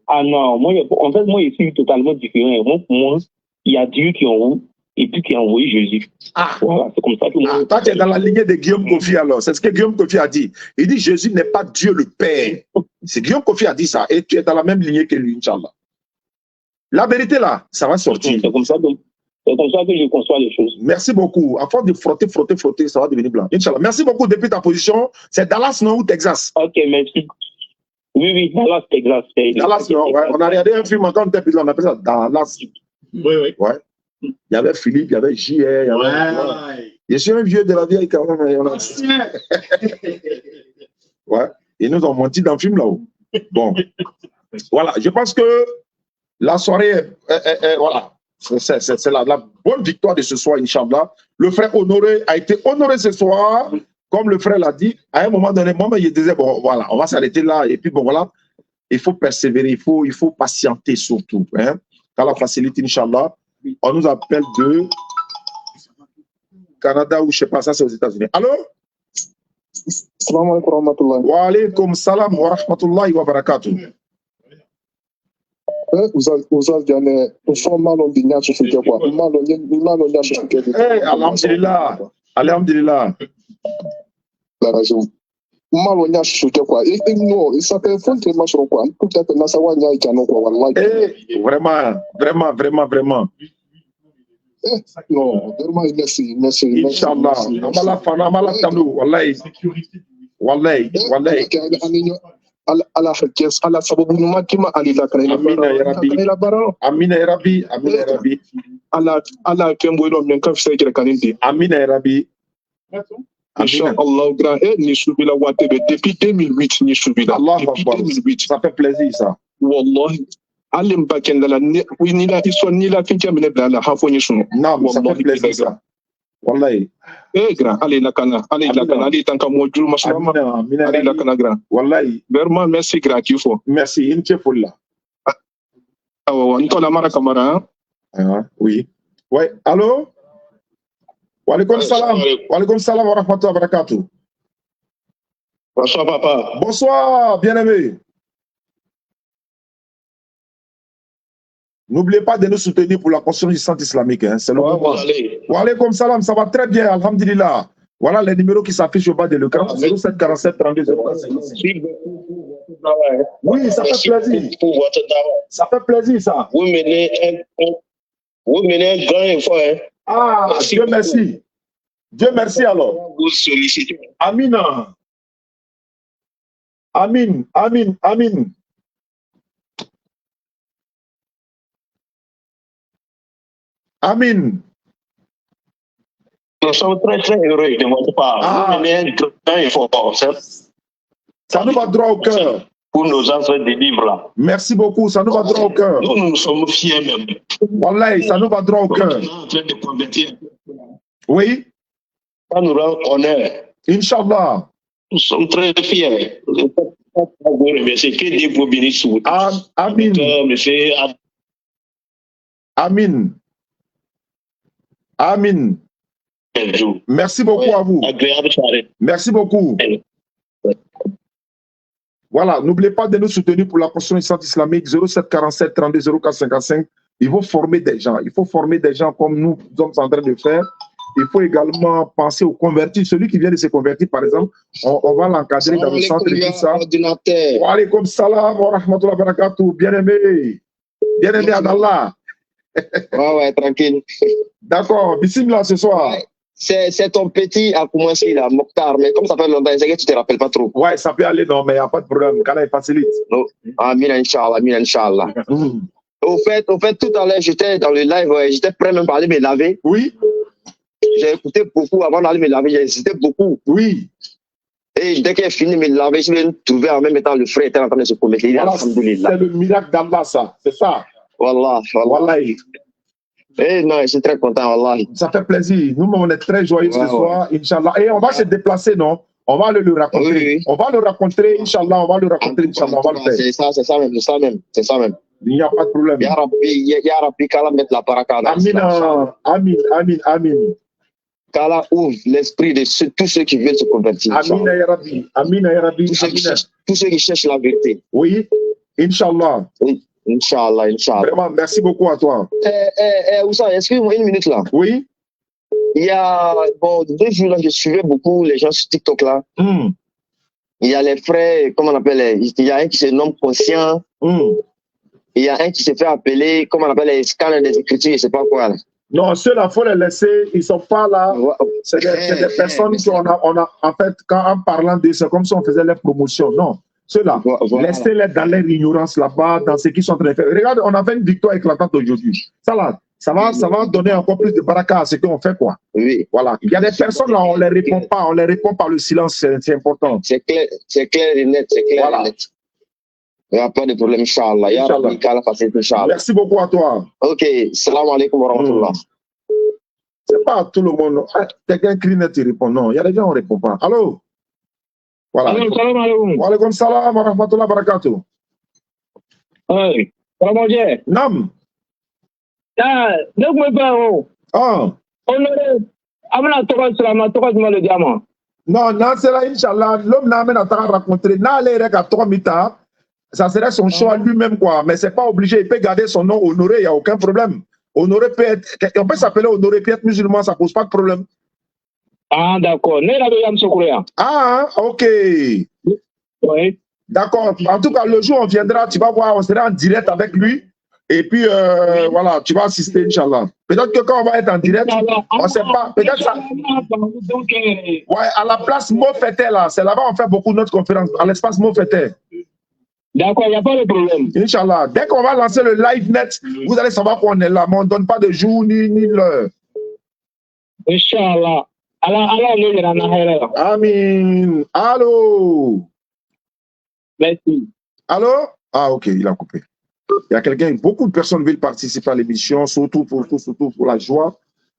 Ah non, moi, en fait, moi, je suis totalement différent. Moi, pour moi, il y a Dieu qui est en haut et puis qui a envoyé Jésus. Ah, voilà, c'est comme ça que moi... toi, tu es dans la lignée de Guillaume Kofi alors. C'est ce que Guillaume Kofi a dit. Il dit Jésus n'est pas Dieu le Père. C'est Guillaume Kofi a dit ça. Et tu es dans la même lignée que lui, Inch'Allah. La vérité là, ça va sortir. C'est comme ça que je conçois les choses. Merci beaucoup. À force de frotter, ça va devenir blanc. Inch'Allah. Merci beaucoup depuis ta position. C'est Dallas, non, ou Texas? Ok, merci. Oui, Dallas, Texas. Dallas, non, ouais. On a regardé un film quand on était petit, on appelait ça Dallas. Oui. Ouais. Il y avait Philippe, il y avait JR. Ouais. Je suis un vieux de la vieille quand même. Ouais. Ils nous ont menti dans le film là-haut. Bon. Voilà. Je pense que la soirée, voilà. C'est la bonne victoire de ce soir, Inch'Allah. Le frère honoré a été honoré ce soir. Comme le frère l'a dit, à un moment donné, moi, il disait, bon, voilà, on va s'arrêter là. Et puis, bon, voilà, il faut persévérer, il faut patienter surtout. Hein. Quand la facilité, Inch'Allah, on nous appelle de Canada ou je sais pas, ça c'est aux États-Unis. Allô? Salam alaikum wa rahmatullah. Wa alaikum salam wa rahmatullahi wa barakatuh. Alhamdulillah. Alhamdulillah. Vraiment, vraiment, vraiment. Non, vraiment, merci. Inch'Allah. Amala fana, amala tanu, wallahi. Wallahi, wallahi. ala sababu ɲuman k'i ma ali lakana Amina ya Rabbi. Amina ya Rabbi. Amina ya Rabbi. ala kɛ n bɔ yen nɔ ka fisa kɛrɛ kanin di Amina ya Rabbi. Inch'Allah grand ni subila waati bɛ depuis 2008 ni subila depuis 2008 ça fait plaisir ça wallahi ali n ba kɛnda la ni la histoire ni la fɛn minɛ bila la hafo ni sunu non ça fait plaisir ça wallahi grand ali lakana ali tan ka mo juru masama ali lakana grand wallahi vraiment merci grand k'i fɔ merci une chefola awɔ n tɔla mara kamara oui ouais allô wa alaikum salam wa rahmatullahi wa barakatuh. Bonsoir papa. Bonsoir bien-aimé. N'oubliez pas de nous soutenir pour la construction du centre islamique. Hein. C'est le moment. Wa alaikum salam, ça va très bien, alhamdulillah. Voilà les numéros qui s'affichent au bas de l'écran. 07 47 32 045. Oui, ça fait plaisir. Ça fait plaisir, ça. Vous menez un grand effort. Hein. Ah, Dieu merci. Dieu merci alors. Vous sollicitez. Amina. Amin. Nous sommes très heureux de votre part. Vous menez un grand effort. Ça nous va droit au cœur. Pour nos enfants de livres là. Merci beaucoup, ça nous va droit au cœur. Nous sommes fiers même. Wallahi, ça nous va droit au cœur. Nous sommes en train de convertir. Oui. Ça nous rend honneur. Inch'Allah. Nous sommes très fiers. Merci. Que Dieu vous bénisse. Amin. Amin. Merci beaucoup à vous. Agréable soirée. Merci beaucoup. Voilà, n'oubliez pas de nous soutenir pour la construction du centre islamique 07 47 32 04 55. Il faut former des gens. Il faut former des gens comme nous sommes en train de faire. Il faut également penser aux convertis. Celui qui vient de se convertir, par exemple, on va l'encadrer dans le centre et tout ça. Wa alaikum salam wa rahmatullahi wa barakatuh. Bien-aimé en Allah. Ouais, tranquille. D'accord, bismillah ce soir. C'est ton petit à commencer là, Mokhtar, mais comme ça fait longtemps, c'est que tu te rappelles pas trop. Ouais, ça peut aller, non, mais il n'y a pas de problème. Quand il facilite. Amin, Inch'Allah. Au fait, tout à l'heure, j'étais dans le live, j'étais prêt même pour aller me laver. Oui. J'ai écouté beaucoup avant d'aller me laver, j'ai hésité beaucoup. Oui. Et dès qu'il a fini de me laver, je me trouvais en même temps le frère était en train de se commettre. Voilà, c'est le miracle d'Allah, ça. C'est ça. Wallah. Eh non, je suis très content, Wallah. Ça fait plaisir. Nous, on est très joyeux ce soir, Inch'Allah. Et on va se déplacer, non? On va le raconter. Oui. On va le raconter, Inch'Allah. On va le raconter, Inch'Allah. On va le faire. C'est ça même. Il n'y a pas de problème. Ya Rabbi, Kala mettre la baraka. Amin. Kala ouvre l'esprit de tous ceux qui veulent se convertir. Amin, ya Rabbi. Tous ceux qui cherchent la vérité. Oui, Inch'Allah. Oui. Inch'Allah. Vraiment, merci beaucoup à toi. Oussa, excuse-moi une minute là. Oui. Il y a 2 jours là, je suivais beaucoup les gens sur TikTok là. Il y a les frères, comment on appelle, il y a un qui se nomme Conscient. Il y a un qui se fait appeler, comment on appelle, les scanners des écritures, je sais pas quoi là. Non, ceux-là, il faut les laisser, ils ne sont pas là. C'est des personnes qu'on a, en fait, en parlant d'eux, c'est comme si on faisait leur promotion. Non. Ceux-là, laissez-les dans leur ignorance là-bas, dans ce qu'ils sont en train de faire. Regarde, on a fait une victoire éclatante aujourd'hui. Ça va donner encore plus de baraka à ce qu'on fait, quoi. Oui. Voilà. Il y a des personnes là, on ne les répond pas le silence, c'est important. C'est clair et net, voilà. Et net. Il n'y a pas de problème, Inch'Allah. Merci beaucoup à toi. Ok, salam alaikum wa rahmatullah. C'est pas tout le monde. Quelqu'un crie net, il répond. Non, il y a des gens, on ne répond pas. Allô? Voilà. Salam alaikum. Wa alaikum salam wa rahmatullahi wa barakatuh. Hey, comment dire? Nam. Donc, mes parents. Ah. le diamant. Non, non, c'est là, Inch'Allah, l'homme n'a même pas rencontré. Ça serait son choix lui-même, quoi. Mais c'est pas obligé, il peut garder son nom Honoré, il n'y a aucun problème. Honoré peut être, on peut s'appeler Honoré, peut être musulman, ça pose pas de problème. Ah, d'accord. Ah, ok. Oui. D'accord. En tout cas, le jour où on viendra, tu vas voir, on sera en direct avec lui. Et puis, voilà, tu vas assister, Inch'Allah. Peut-être que quand on va être en direct, on ne sait pas. Peut-être ça. Ouais, à la place Mofete, là, c'est là-bas on fait beaucoup de notre conférence, à l'espace Mofete. D'accord, il n'y a pas de problème. Inch'Allah. Dès qu'on va lancer le live net, vous allez savoir qu'on est là, mais on ne donne pas de jour ni l'heure. Inch'Allah. Amin. Allô? Merci. Allô? Ah, ok, il a coupé. Il y a quelqu'un, beaucoup de personnes veulent participer à l'émission, surtout pour la joie.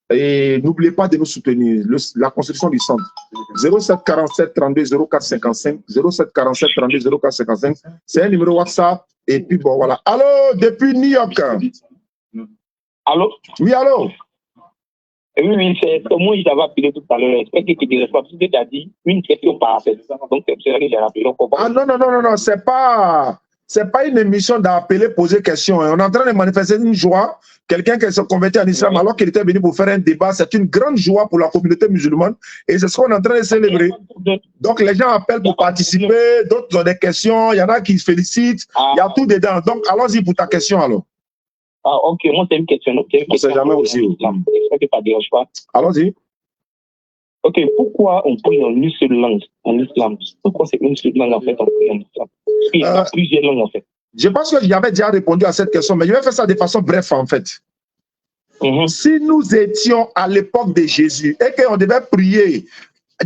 Et n'oubliez pas de nous soutenir. La construction du centre. 07 47 32 04 55. 07 47 32 04 55. C'est un numéro WhatsApp. Et puis bon, voilà. Allô, depuis New York. Allô? Oui, allô? Oui, c'est moi, je t'avais appelé tout à l'heure. J'espère que tu ne réponds pas. Tu as dit une question par rapport à ça. Donc, c'est ça que j'ai rappelé. Ah non, c'est pas une émission d'appeler, poser question. On est en train de manifester une joie. Quelqu'un qui s'est converti en islam alors qu'il était venu pour faire un débat, c'est une grande joie pour la communauté musulmane et c'est ce qu'on est en train de célébrer. Donc les gens appellent pour participer, d'autres ont des questions, il y en a qui se félicitent, il y a tout dedans. Donc allons-y pour ta question alors. Ah ok, moi c'est une question. On sait jamais aussi. Allons-y. Ok, pourquoi on prie en une seule langue en islam? Pourquoi c'est une seule langue en fait on prie en islam? Il y a plusieurs langues en fait. Je pense que j'avais déjà répondu à cette question, mais je vais faire ça de façon brève en fait. Si nous étions à l'époque de Jésus et qu'on devait prier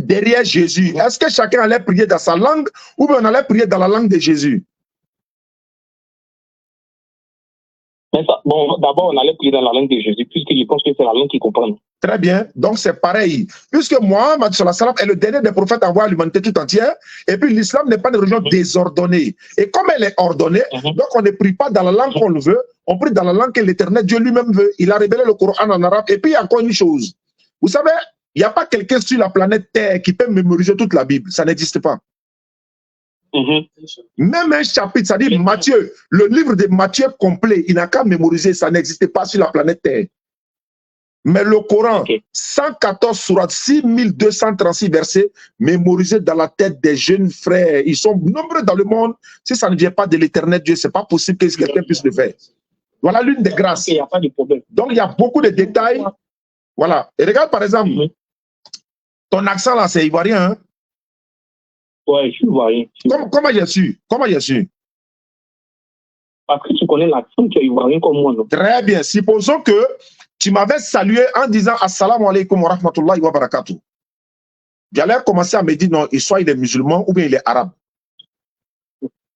derrière Jésus, est-ce que chacun allait prier dans sa langue ou bien on allait prier dans la langue de Jésus? Bon, d'abord, on allait prier dans la langue de Jésus, puisque je pense que c'est la langue qu'il comprend. Très bien, donc c'est pareil. Puisque Mohammed est le dernier des prophètes à voir l'humanité tout entière, et puis l'islam n'est pas une religion désordonnée. Et comme elle est ordonnée, donc on ne prie pas dans la langue qu'on le veut, on prie dans la langue que l'Éternel Dieu lui-même veut. Il a révélé le Coran en arabe. Et puis il y a encore une chose. Vous savez, il n'y a pas quelqu'un sur la planète Terre qui peut mémoriser toute la Bible. Ça n'existe pas. Même un chapitre, c'est-à-dire Matthieu, le livre de Matthieu complet, il n'a qu'à mémoriser, ça n'existe pas sur la planète Terre. Mais le Coran, 114 sourates, 6236 versets, mémorisés dans la tête des jeunes frères. Ils sont nombreux dans le monde. Si ça ne vient pas de l'Éternel Dieu, c'est pas possible que quelqu'un puisse le faire. Voilà l'une des grâces. Il n'y a pas de problème. Donc il y a beaucoup de détails. Voilà. Et regarde par exemple, ton accent là, c'est ivoirien, hein? Ouais, je suis ivoirien. Comment j'ai su? Comment j'ai su? Parce que tu connais l'accent, tu es ivoirien comme moi, non? Très bien. Supposons que tu m'avais salué en disant Assalamu alaikum wa rahmatullahi wa barakatuh. J'allais commencer à me dire non, soit il est musulman ou bien il est arabe.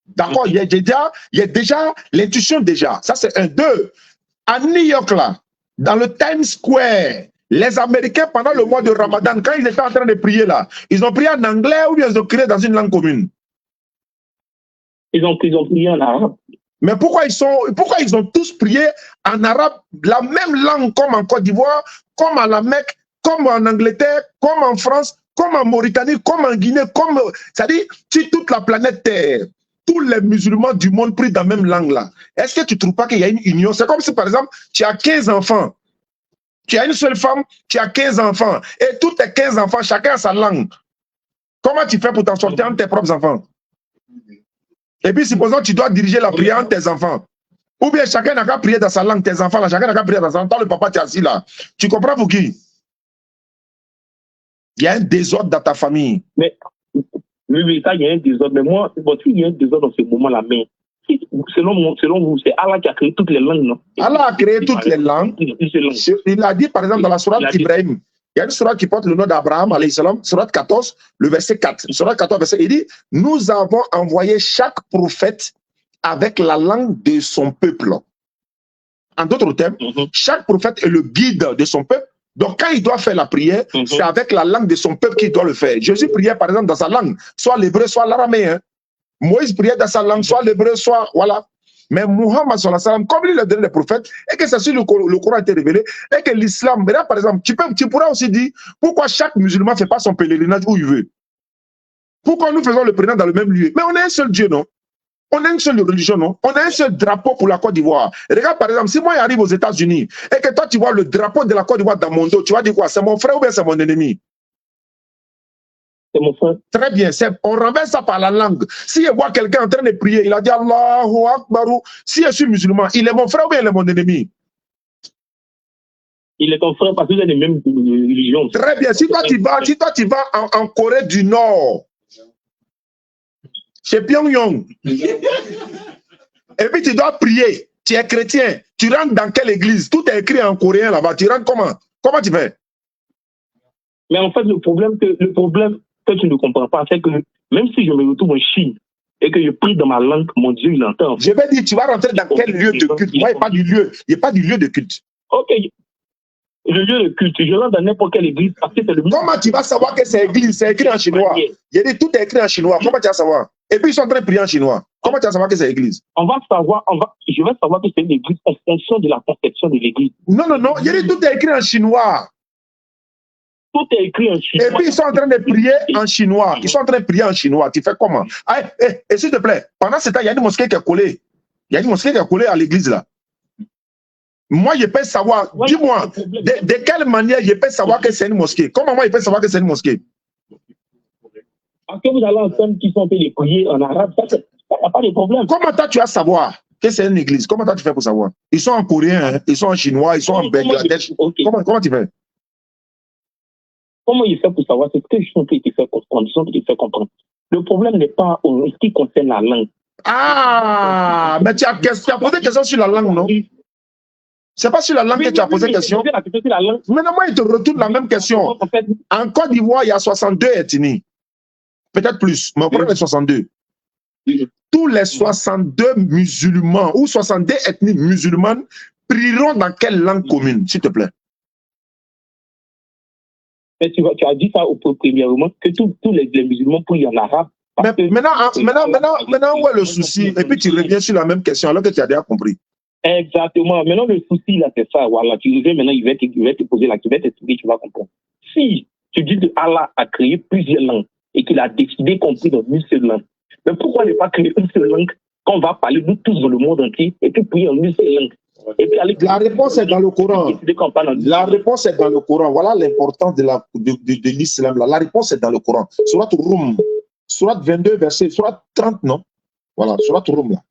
D'accord, il y a déjà l'intuition déjà. Ça c'est un. Deux. À New York là, dans le Times Square, les Américains pendant le mois de Ramadan, quand ils étaient en train de prier là, ils ont prié en anglais ou bien ils ont prié dans une langue commune? Ils ont prié en arabe. Mais pourquoi ils ont tous prié en arabe, la même langue comme en Côte d'Ivoire, comme à la Mecque, comme en Angleterre, comme en France, comme en Mauritanie, comme en Guinée, c'est-à-dire si toute la planète Terre, tous les musulmans du monde prient dans la même langue là. Est-ce que tu ne trouves pas qu'il y a une union? C'est comme si par exemple, tu as 15 enfants, tu as une seule femme, tu as 15 enfants, et tous tes 15 enfants, chacun a sa langue. Comment tu fais pour t'en sortir entre tes propres enfants? Et puis, supposons que tu dois diriger la prière entre tes enfants. Ou bien chacun n'a qu'à prier dans sa langue, tes enfants là, chacun n'a qu'à prier dans sa langue. Tant le papa, tu es assis là. Tu comprends pour qui? Il y a un désordre dans ta famille. Mais, oui, ça, il y a un désordre. Mais moi, il y a un désordre dans ce moment-là. Mais, selon vous, c'est Allah qui a créé toutes les langues, non? Allah a créé toutes les langues. Il a dit, par exemple, dans la sourate Ibrahim, il y a une sourate qui porte le nom d'Abraham, alayhi salam, sourate 14, le verset 4. Sourate 14, verset, il dit, nous avons envoyé chaque prophète avec la langue de son peuple. En d'autres termes, chaque prophète est le guide de son peuple. Donc, quand il doit faire la prière, c'est avec la langue de son peuple qu'il doit le faire. Jésus priait, par exemple, dans sa langue, soit l'hébreu, soit l'araméen. Moïse priait dans sa langue, soit l'hébreu, soit, voilà. Mais Muhammad sallallahu alayhi wa sallam, comme il a donné les prophètes, et que c'est sur le Coran a été révélé, et que l'islam, par exemple, tu pourrais aussi dire, pourquoi chaque musulman ne fait pas son pèlerinage où il veut? Pourquoi nous faisons le pèlerinage dans le même lieu? Mais on a un seul Dieu, non? On a une seule religion, non? On a un seul drapeau pour la Côte d'Ivoire. Regarde, par exemple, si moi j'arrive aux États-Unis et que toi tu vois le drapeau de la Côte d'Ivoire dans mon dos, tu vas dire quoi? C'est mon frère ou bien c'est mon ennemi? C'est mon frère. Très bien, on renverse ça par la langue. Si je vois quelqu'un en train de prier, il a dit Allahu Akbar. Si je suis musulman, il est mon frère ou bien il est mon ennemi? Il est ton frère parce qu'il est de même religion. Très bien, si toi tu vas en Corée du Nord, chez Pyongyang, et puis tu dois prier, tu es chrétien, tu rentres dans quelle église? Tout est écrit en coréen là-bas, tu rentres comment? Comment tu fais? Mais en fait, le problème que tu ne comprends pas, c'est que même si je me retrouve en Chine et que je prie dans ma langue, mon Dieu, il entend. Je vais dire, tu vas rentrer dans quel lieu de culte? Moi, il n'y a pas du lieu, de culte. Ok, le lieu de culte, je rentre dans n'importe quelle église parce que c'est le. Comment tu vas savoir que c'est église? C'est écrit en chinois. Il dit tout est écrit en chinois. Comment tu vas savoir? Et puis ils sont en train de prier en chinois. Comment tu vas savoir que c'est église? Je vais savoir que c'est une église en fonction de la conception de l'église. Non. Il dit tout est écrit en chinois. Tout est écrit en chinois. Et puis ils sont en train de prier en chinois. Ils sont en train de prier en chinois. Tu fais comment? Et s'il te plaît, pendant ce temps, il y a une mosquée qui est collée. Il y a une mosquée qui est collée à l'église là. Moi, je peux savoir, dis-moi, de quelle manière je peux savoir que c'est une mosquée? Comment moi, je peux savoir que c'est une mosquée? Parce que vous allez entendre qu'ils sont en train de prier en arabe, ça n'a pas de problème. Comment toi, tu vas savoir que c'est une église? Comment toi, tu fais pour savoir? Ils sont en coréen, hein? Ils sont en chinois, ils sont en Bangladesh. Okay. Comment tu fais? Comment il fait pour savoir? C'est ce que je suis en train de faire comprendre. Le problème n'est pas en ce qui concerne la langue. Ah, mais tu as posé question sur la langue, non? C'est pas sur la langue que tu as posé question. Maintenant, moi, il te retourne la même question. En Côte d'Ivoire, il y a 62 ethnies. Peut-être plus, mais on prend les 62. Tous les 62 musulmans ou 62 ethnies musulmanes prieront dans quelle langue commune, s'il te plaît? Mais tu as dit ça au premièrement, que tous les musulmans prient en arabe. Mais maintenant, où est le souci? Et puis tu reviens sur la même question alors que tu as déjà compris. Exactement. Maintenant, le souci, là, c'est ça. Voilà, tu reviens maintenant, il va te poser la question, tu vas comprendre. Si tu dis que Allah a créé plusieurs langues et qu'il a décidé qu'on prie dans une seule langue, mais pourquoi ne pas créer une seule langue qu'on va parler nous tous dans le monde entier et puis prier en une seule langue? Et puis la réponse est dans le Coran. La réponse est dans le Coran. Voilà l'importance de l'islam. La réponse est dans le Coran. Surat Rum, Surat 22, verset, Surat 30, non? Voilà, Surat Rum, là.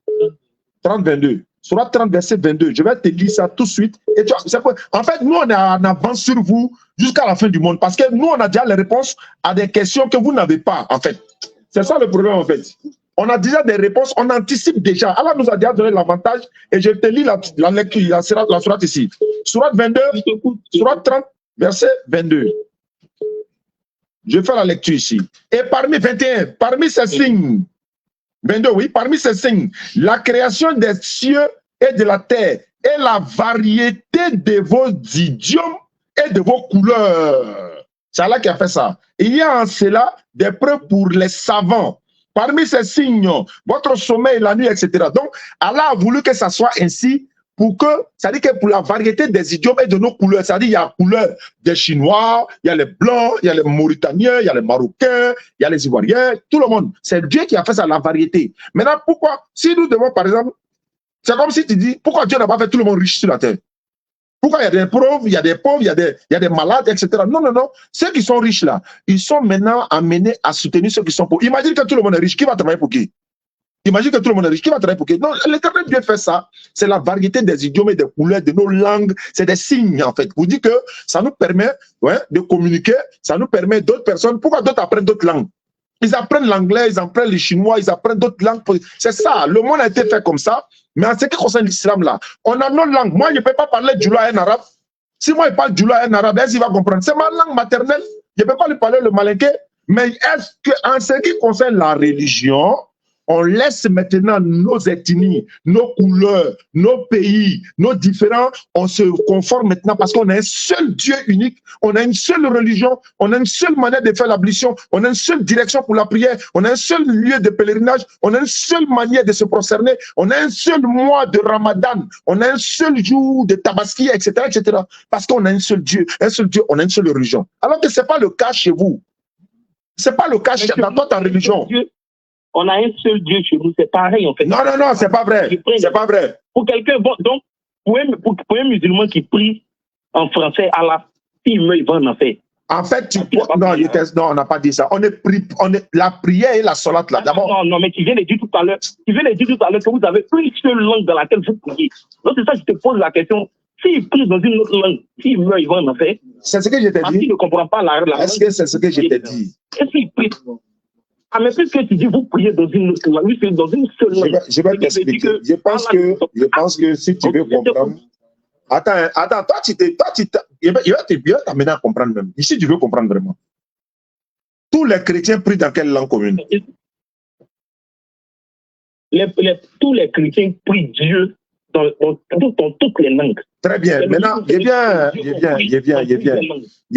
30, 22. Surat 30, verset 22. Je vais te lire ça tout de suite. Et tu vois, en fait, nous, on est en avance sur vous jusqu'à la fin du monde. Parce que nous, on a déjà les réponses à des questions que vous n'avez pas, en fait. C'est ça le problème, en fait. On a déjà des réponses, on anticipe déjà. Allah nous a déjà donné l'avantage. Et je te lis la lecture, la surat ici. Surat 22, Surat 30, verset 22. Je fais la lecture ici. Et parmi 21, parmi ces signes, 22, oui, parmi ces signes, la création des cieux et de la terre et la variété de vos idiomes et de vos couleurs. C'est Allah qui a fait ça. Il y a en cela des preuves pour les savants. Parmi ces signes, votre sommeil, la nuit, etc. Donc, Allah a voulu que ça soit ainsi pour que, c'est-à-dire que pour la variété des idiomes et de nos couleurs, c'est-à-dire il y a la couleur des Chinois, il y a les Blancs, il y a les Mauritaniens, il y a les Marocains, il y a les Ivoiriens, tout le monde. C'est Dieu qui a fait ça, la variété. Maintenant, pourquoi, si nous devons, par exemple, c'est comme si tu dis, pourquoi Dieu n'a pas fait tout le monde riche sur la terre? Pourquoi il y a des pauvres, il y a des pauvres, il y a des malades, etc. Non. Ceux qui sont riches là, ils sont maintenant amenés à soutenir ceux qui sont pauvres. Imagine que tout le monde est riche, qui va travailler pour qui? Imagine que tout le monde est riche, qui va travailler pour qui? Non, l'Éternel Dieu fait ça. C'est la variété des idiomes et des couleurs de nos langues. C'est des signes, en fait. Vous dites que ça nous permet de communiquer, ça nous permet d'autres personnes. Pourquoi d'autres apprennent d'autres langues? Ils apprennent l'anglais, ils apprennent le chinois, ils apprennent d'autres langues. C'est ça. Le monde a été fait comme ça. Mais en ce qui concerne l'islam, là, on a nos langues. Moi, je ne peux pas parler djoula à un arabe. Si moi, je parle djoula à un arabe, est-ce qu'il va comprendre? C'est ma langue maternelle. Je ne peux pas lui parler le malinké. Mais est-ce qu'en ce qui concerne la religion, On laisse maintenant nos ethnies, nos couleurs, nos pays, nos différents, on se conforme maintenant parce qu'on a un seul Dieu unique, on a une seule religion, on a une seule manière de faire l'ablution, on a une seule direction pour la prière, on a un seul lieu de pèlerinage, on a une seule manière de se prosterner, on a un seul mois de Ramadan, on a un seul jour de Tabaski, etc., etc. Parce qu'on a un seul Dieu, on a une seule religion. Alors que ce n'est pas le cas chez vous. Ce n'est pas le cas dans toute ta religion. On a un seul Dieu chez nous, c'est pareil en fait. Non, non, non, c'est pas vrai. C'est pas vrai. Pour quelqu'un, bon, donc, pour un musulman qui prie en français, à la fin, il va en enfer. En fait, non, on n'a pas dit ça. La prière et la solat là. D'abord. Non, non, mais tu viens de dire tout à l'heure que vous avez une seule langue dans laquelle vous priez. Donc c'est ça que je te pose la question. S'il prie dans une autre langue, s'il meurt, il va en enfer. C'est ce que je t'ai dit. S'il ne comprend pas la langue. Est-ce que c'est ce que je t'ai dit? Est-ce qu'il prie? Ah, mais puisque tu dis vous priez dans une autre langue, oui, c'est dans une seule langue. Je vais t'expliquer. Je pense que si tu veux comprendre. Attends, toi, il va t'amener à comprendre même. Ici, tu veux comprendre vraiment. Tous les chrétiens prient dans quelle langue commune? Tous les chrétiens prient Dieu dans toutes les langues. Très bien. Maintenant, il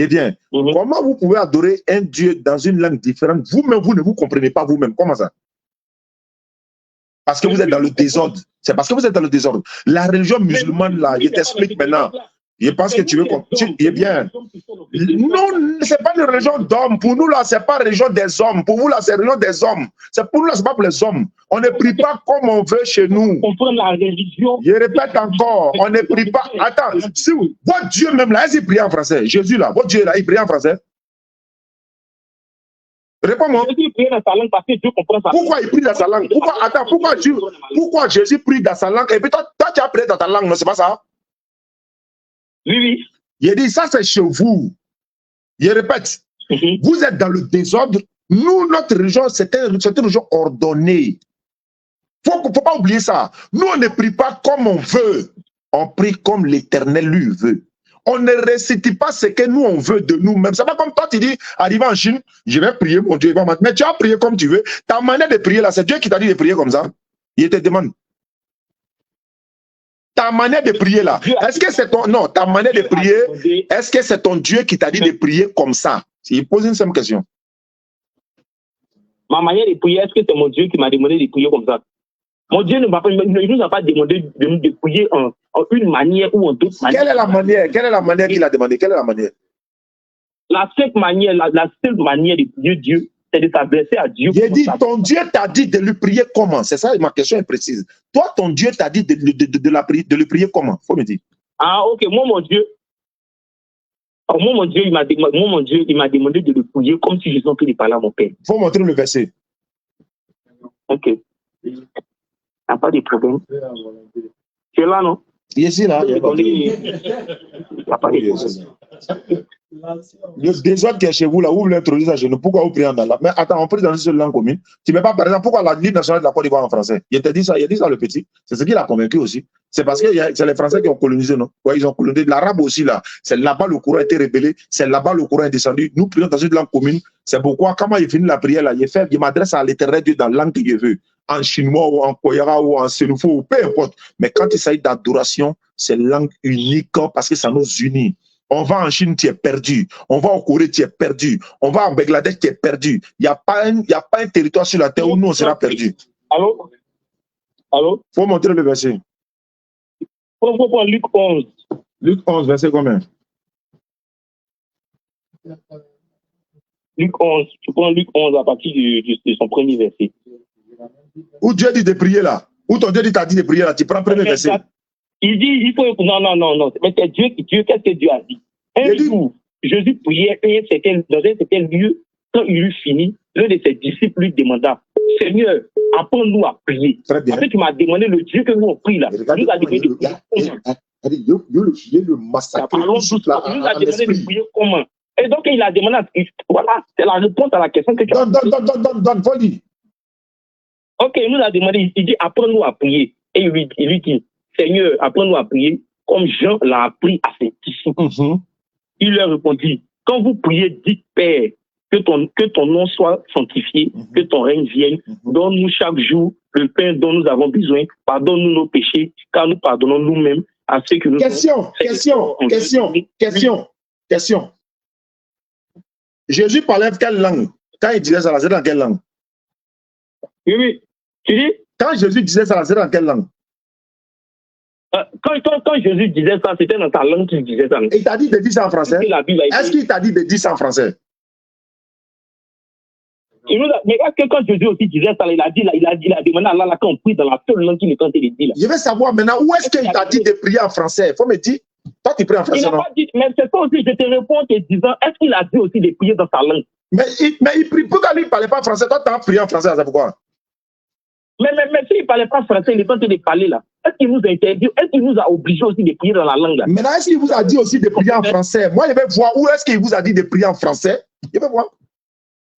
vient. Comment vous pouvez adorer un Dieu dans une langue différente? Vous-même, vous ne vous comprenez pas vous-même. Comment ça? Parce que vous êtes dans le désordre. C'est parce que vous êtes dans le désordre. La religion musulmane, là, je t'explique maintenant. Je pense que tu veux comprendre. Eh bien, non, ce n'est pas une religion d'hommes. Pour nous, là, ce n'est pas la religion des hommes. Pour vous, là, c'est la religion des hommes. Pour nous, là, ce n'est pas pour les hommes. On ne prie pas comme on veut chez nous. La religion. Je répète encore, on ne prie pas. Attends, si votre Dieu même là, est-ce qu'il prie en français? Jésus là, votre Dieu là, il prie en français? Réponds-moi. Pourquoi il prie dans sa langue? Pourquoi Jésus prie dans sa langue? Et puis toi, tu as prié dans ta langue, non, c'est pas ça? Oui, oui. Il dit, ça c'est chez vous. Je répète, vous êtes dans le désordre. Nous, notre religion, c'est une religion ordonnée. Faut pas oublier ça. Nous, on ne prie pas comme on veut. On prie comme l'Éternel lui veut. On ne récite pas ce que nous, on veut de nous-mêmes. C'est pas comme toi, tu dis, arrivé en Chine, je vais prier, mon Dieu, mais tu as prié comme tu veux. Ta manière de prier là, c'est Dieu qui t'a dit de prier comme ça. Il te demande. Ta manière de prier là, est-ce que c'est ton... Non, ta manière de prier, est-ce que c'est ton Dieu qui t'a dit de prier comme ça? Il pose une simple question. Ma manière de prier, est-ce que c'est mon Dieu qui m'a demandé de prier comme ça? Mon Dieu ne nous a pas demandé de prier en une manière ou en d'autres manières. Quelle est la manière qu'il a demandé? Quelle est la manière? La seule manière de prier Dieu, c'est de s'adresser à Dieu. J'ai dit, ton Dieu t'a dit de lui prier comment? C'est ça, ma question est précise. Toi, ton Dieu t'a dit de lui prier comment? Faut me dire. Ah, ok. Moi, mon Dieu, il m'a demandé de le prier comme si je suis en train de parler à mon père. Faut montrer le verset. Ok. Pas de problème. Tu es là, non? Ici, là. Le désordre qui est chez vous, là, vous voulez introduire ça chez nous. Pourquoi vous priez en Allah? Mais attends, on prie dans une seule langue commune. Tu ne mets pas, par exemple, pourquoi la Ligue nationale de la Côte d'Ivoire en français? Il t'a dit ça, le petit. C'est ce qui l'a convaincu aussi. C'est parce que c'est les Français qui ont colonisé, non? Ouais, ils ont colonisé. L'arabe aussi, là. C'est là-bas le courant a été rébellé. C'est là-bas le courant est descendu. Nous prions dans une langue commune. C'est pourquoi, quand il finit la prière, là, il m'adresse à l'Éternel Dieu dans la langue que je veux. En chinois ou en koyara ou en sénoufo ou peu importe. Mais quand il s'agit d'adoration, c'est langue unique parce que ça nous unit. On va en Chine, tu es perdu. On va en Corée, tu es perdu. On va en Bangladesh, tu es perdu. Il n'y a pas un territoire sur la terre où nous, on sera perdu. Allô? Allô? Faut montrer le verset. Faut prendre Luc 11. Luc 11, verset combien? Luc 11. Tu prends Luc 11 à partir de son premier verset. Où Dieu dit de prier là? Où ton Dieu t'a dit de prier là? Tu prends le premier verset. Il dit, il faut... Non. Mais c'est Dieu, qu'est-ce que Dieu a dit? Un jour, Jésus priait dans un certain lieu. Quand il eut fini, l'un de ses disciples lui demanda, Seigneur, apprends-nous à prier. Très bien. Après, tu m'as demandé le Dieu que nous on prie là. Il nous a demandé de prier comment? Le massacre. Il nous a demandé de prier comment? Et donc, il a demandé, voilà, c'est la réponse à la question que tu as. Donne, folie. Ok, il nous a demandé, il dit, apprends-nous à prier. Et il lui dit, Seigneur, apprends-nous à prier comme Jean l'a appris à ses disciples. Il leur répondit, quand vous priez, dites Père, que ton nom soit sanctifié, que ton règne vienne. Donne-nous chaque jour le pain dont nous avons besoin. Pardonne-nous nos péchés, car nous pardonnons nous-mêmes à ceux que nous Question. Jésus parlait de quelle langue? Quand il disait ça, c'était dans quelle langue? Oui. Tu dis? Quand Jésus disait ça, c'était dans quelle langue? Quand Jésus disait ça, c'était dans ta langue qu'il disait ça. Et il t'a dit de dire ça en français? Est-ce qu'il t'a dit de dire ça en français? Mais est-ce que quand Jésus aussi disait ça, il a demandé à Allah qu'on prie dans la seule langue qu'il est tenté de dire. Je veux savoir maintenant où est-ce qu'il t'a dit de prier en français? Il faut me dire. Toi, tu pries en français, il n'a pas dit, mais c'est ça aussi, je te réponds en te disant, est-ce qu'il a dit aussi de prier dans sa langue? Mais il prie, pourquoi lui il ne parlait pas français? Toi, tu as prié en français, c'est pourquoi? Mais s'il ne parlait pas français, il est tenté de parler là. Est-ce qu'il nous a interdit, est-ce qu'il nous a obligés aussi de prier dans la langue là? Maintenant, est-ce qu'il vous a dit aussi de prier en français? Moi, je vais voir où est-ce qu'il vous a dit de prier en français. Je vais voir.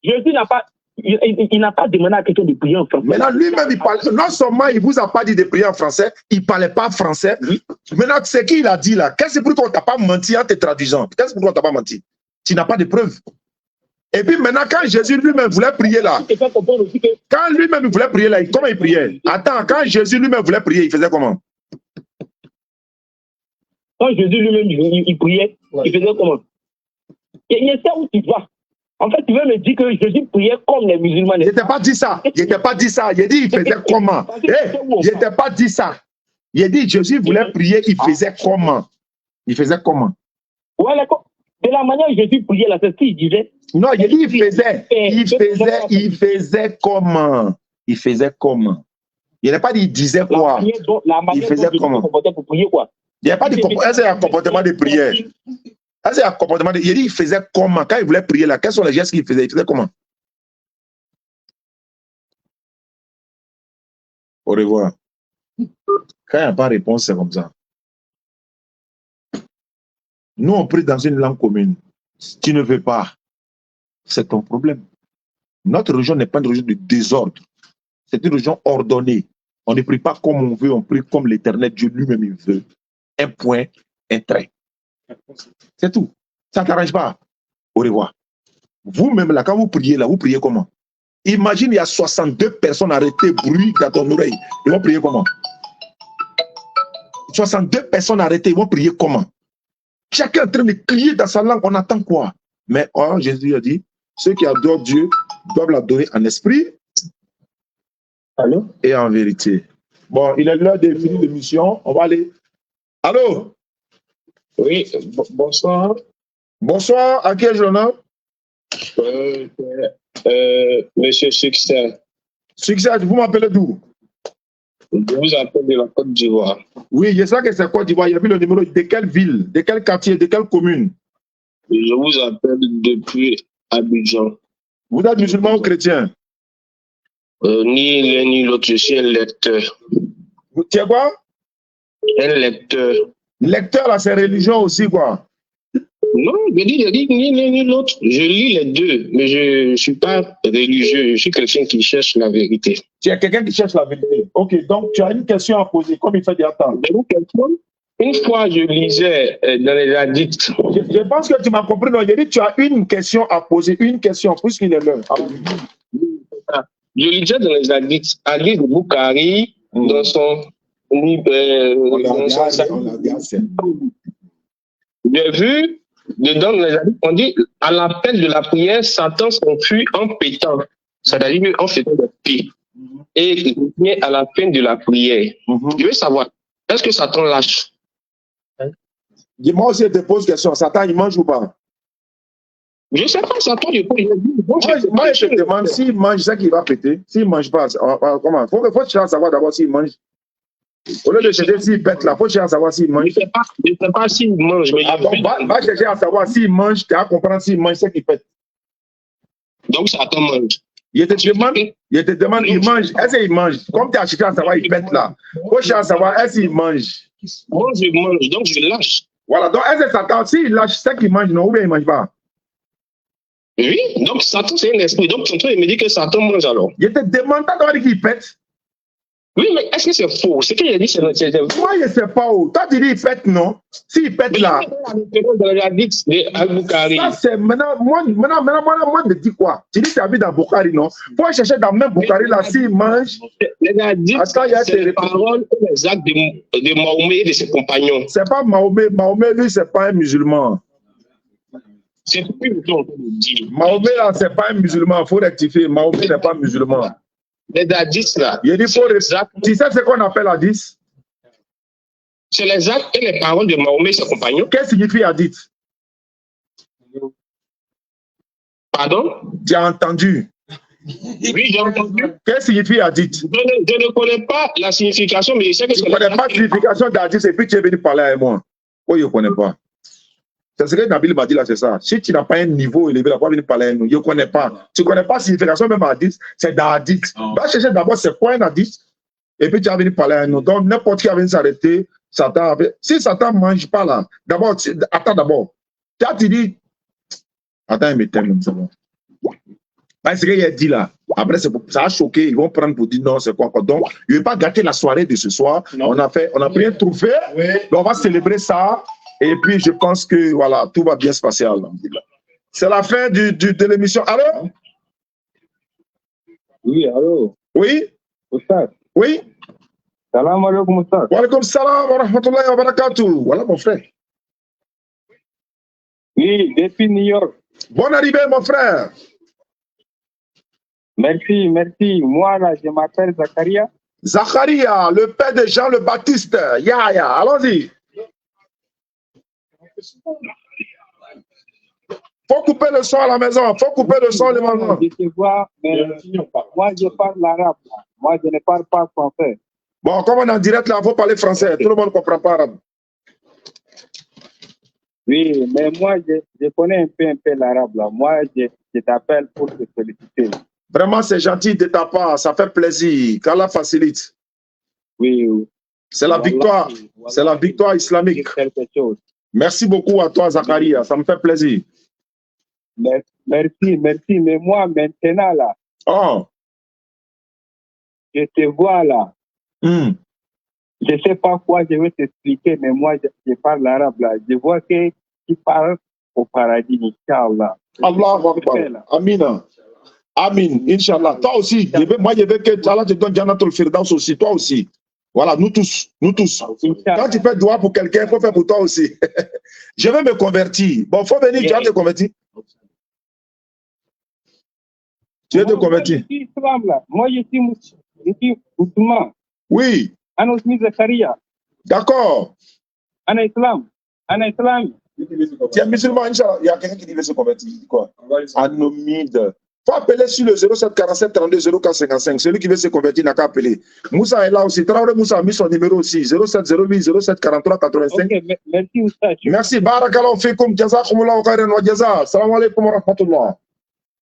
Jésus n'a pas. Il n'a pas demandé à quelqu'un de prier en français. Maintenant, lui-même, il parle. Non seulement il ne vous a pas dit de prier en français, il ne parlait pas français. Oui. Maintenant, c'est qui il a dit là? Qu'est-ce que c'est pourquoi on ne t'a pas menti en te traduisant? Qu'est-ce que c'est pourquoi on ne t'a pas menti? Tu n'as pas de preuves. Et puis maintenant, quand Jésus lui-même voulait prier là, quand lui-même il voulait prier là, comment il priait? Attends, quand Jésus lui-même voulait prier, il faisait comment? Quand Jésus lui-même il priait, il faisait comment? Il y a ça où tu vas. En fait, tu veux me dire que Jésus priait comme les musulmans. Il n'était pas dit ça. Il n'était pas dit ça. Il a dit il faisait comment? Il n'était pas dit ça. Il a dit Jésus voulait prier, il faisait comment? Il faisait comment? Ouais, de la manière dont Jésus priait là, c'est ce qu'il disait. Non, il a dit il faisait. Il faisait comment? Il faisait comment? Il n'a pas dit il disait quoi? Il faisait comment? Il n'a pas dit c'est un comportement de prière. C'est un comportement de... Il a dit il faisait comment? Quand il voulait prier là, quels sont les gestes qu'il faisait? Il faisait comment? Au revoir. Quand il n'y a pas de réponse, c'est comme ça. Nous, on prie dans une langue commune. Si tu ne veux pas, c'est ton problème. Notre religion n'est pas une religion de désordre. C'est une religion ordonnée. On ne prie pas comme on veut, on prie comme l'Éternel Dieu lui-même il veut. Un point, un trait. C'est tout. Ça ne t'arrange pas. Au revoir. Vous-même, là, quand vous priez, là, vous priez comment? Imagine, il y a 62 personnes arrêtées, bruit dans ton oreille. Ils vont prier comment? 62 personnes arrêtées, ils vont prier comment? Chacun est en train de crier dans sa langue, on attend quoi? Mais oh, Jésus a dit, ceux qui adorent Dieu doivent l'adorer en esprit et en vérité. Bon, il est l'heure de finir l'émission. On va aller. Allô? Oui, bonsoir. Bonsoir, à qui ai-je l'honneur? Monsieur Succès. Succès, vous m'appelez d'où? Je vous appelle de la Côte d'Ivoire. Oui, je sais que c'est Côte d'Ivoire. Il y a mis le numéro de quelle ville, de quel quartier, de quelle commune? Je vous appelle depuis Abidjan. Vous êtes musulman ou chrétien? Ni l'un ni l'autre, je suis un lecteur. Tu es quoi? Un lecteur. Lecteur, là, c'est religion aussi, quoi? Non, je dis ni l'un ni l'autre. Je lis les deux, mais je ne suis pas religieux. Je suis quelqu'un qui cherche la vérité. Tu es quelqu'un qui cherche la vérité. Ok, donc tu as une question à poser, comme il fait déjà temps. Une fois, je lisais dans les hadiths. Je pense que tu m'as compris. Non, j'ai dit tu as une question à poser, une question, puisqu'il est l'heure. Je lisais dans les hadiths, hadith de Bukhari, dans son livre. J'ai vu, dedans, dans les hadiths, on dit, à l'appel de la prière, Satan s'enfuit en pétant, c'est-à-dire en faisant des pieds. Et il revient à la fin de la prière. Je veux savoir, est-ce que Satan lâche? Dis-moi aussi, je te pose question. Satan, il mange ou pas? Je ne sais pas, Satan, je peux. Moi, je te demande s'il mange, c'est qu'il va péter. S'il ne mange pas, comment? Il faut chercher à savoir d'abord s'il mange. Au lieu de chercher s'il pète là, il faut chercher à savoir s'il mange. Je ne sais pas s'il mange. Mais va chercher à savoir s'il mange, tu vas comprendre s'il mange, c'est qu'il pète. Donc, Satan mange. Il te demande, il mange. Est-ce qu'il mange? Comme tu as cherché à savoir, il pète là. Il faut chercher à savoir, est-ce qu'il mange? Moi, je mange, donc je lâche. Voilà, donc est-ce que Satan, s'il lâche, c'est qu'il mange, non, ou bien il ne mange pas? Oui, donc Satan, c'est un esprit. Donc, ton truc, il me dit que Satan mange alors. Il te demande, t'as dit qu'il pète. Oui, mais est-ce que c'est faux? Ce qu'il a dit, c'est moi, je ne sais pas où. Toi, tu dis il pète, non? S'il pète là. Ça, c'est maintenant, moi, je dis quoi? Tu dis que tu habites dans Bukhari, non? Faut chercher dans le même Bukhari là, s'il mange. Les hadiths, c'est les paroles et les actes de Mahomet et de ses compagnons. C'est pas Mahomet. Mahomet, lui, c'est pas un musulman. C'est plus le temps de dire. Mahomet, là, c'est pas un musulman. Il faut rectifier. Mahomet n'est pas musulman. Les hadiths, là. Il dit, tu sais ce qu'on appelle hadith? C'est les actes et les paroles de Mahomet et ses compagnons. Qu'est-ce que signifie hadith? Pardon? Tu as entendu? Oui, j'ai entendu. Qu'est-ce que signifie hadith? Je ne connais pas la signification, mais je sais que je ne connais pas la signification d'hadith et puis tu es venu parler avec moi. Oh, je ne connais pas. C'est ce que Nabil m'a dit là, c'est ça. Si tu n'as pas un niveau élevé, là, pas venir parler avec nous. Je ne connais pas. Tu ne connais pas la signification même hadith, c'est d'hadith. Va chercher d'abord c'est quoi un hadith et puis tu vas venir parler avec nous. Donc n'importe qui va venir s'arrêter. Satan, si Satan ne mange pas là, d'abord, attends d'abord. Tu dis, attends, il me t'aime, c'est bon. Parce qu'il a dit là, après ça a choqué, ils vont prendre pour dire non, c'est quoi. Donc, je ne vais pas gâter la soirée de ce soir. Non. On a pris un trophée, oui. On va célébrer ça. Et puis, je pense que voilà, tout va bien se passer. C'est la fin de l'émission. Allô? Oui, allô? Oui? Oustaz? Oui? Salam alaikum, Oustaz. Wa alaikum salam wa rahmatullahi wa barakatuh. Voilà mon frère. Oui, depuis New York. Bonne arrivée, mon frère. Merci, merci. Moi, là, je m'appelle Zacharia. Zacharia, le père de Jean le Baptiste. Ya, allons-y. Faut couper le son à la maison. Faut couper le son les mamans. Je te vois, mais moi, je parle l'arabe. Moi, je ne parle pas français. Bon, comme on est en direct là, il faut parler français. Tout le monde ne comprend pas arabe. Oui, mais moi, je connais un peu l'arabe là. Moi, je t'appelle pour te féliciter. Vraiment, c'est gentil de ta part. Ça fait plaisir. Qu'Allah facilite. Oui. C'est la victoire. C'est la victoire islamique. Merci beaucoup à toi, Zacharia. Ça me fait plaisir. Merci. Mais moi, maintenant, là, je te vois là. Je ne sais pas quoi je vais t'expliquer, mais moi, je parle l'arabe là. Je vois que tu parles au paradis, Inch'Allah. Allah Akbar. Amina. Amin. Inch'Allah. Toi aussi. Moi, je veux que Allah te donne Janatul Firdaus aussi. Toi aussi. Voilà, nous tous. Quand tu fais droit pour quelqu'un, il faut faire pour toi aussi. Je vais me convertir. Bon, il faut venir, tu vas te convertir. Tu vas te convertir. Je suis islam, là. Moi, je suis musulman. Oui. Ana Usmi Zakaria. D'accord. Ana Islam. Tu es musulman, Inch'Allah. Il y a quelqu'un qui dit se convertir. Quoi? Anomide. Il faut appeler sur le 07 47 32 04 55. Celui qui veut se convertir n'a qu'à appeler. Moussa est là aussi. Traoré Moussa a mis son numéro aussi. 07 08 07 43 85. Okay, merci, Oustaz. Merci. Barakallahu fikum. Jazakumullahu khairan wa jaza. Salam alaikum wa rahmatullah.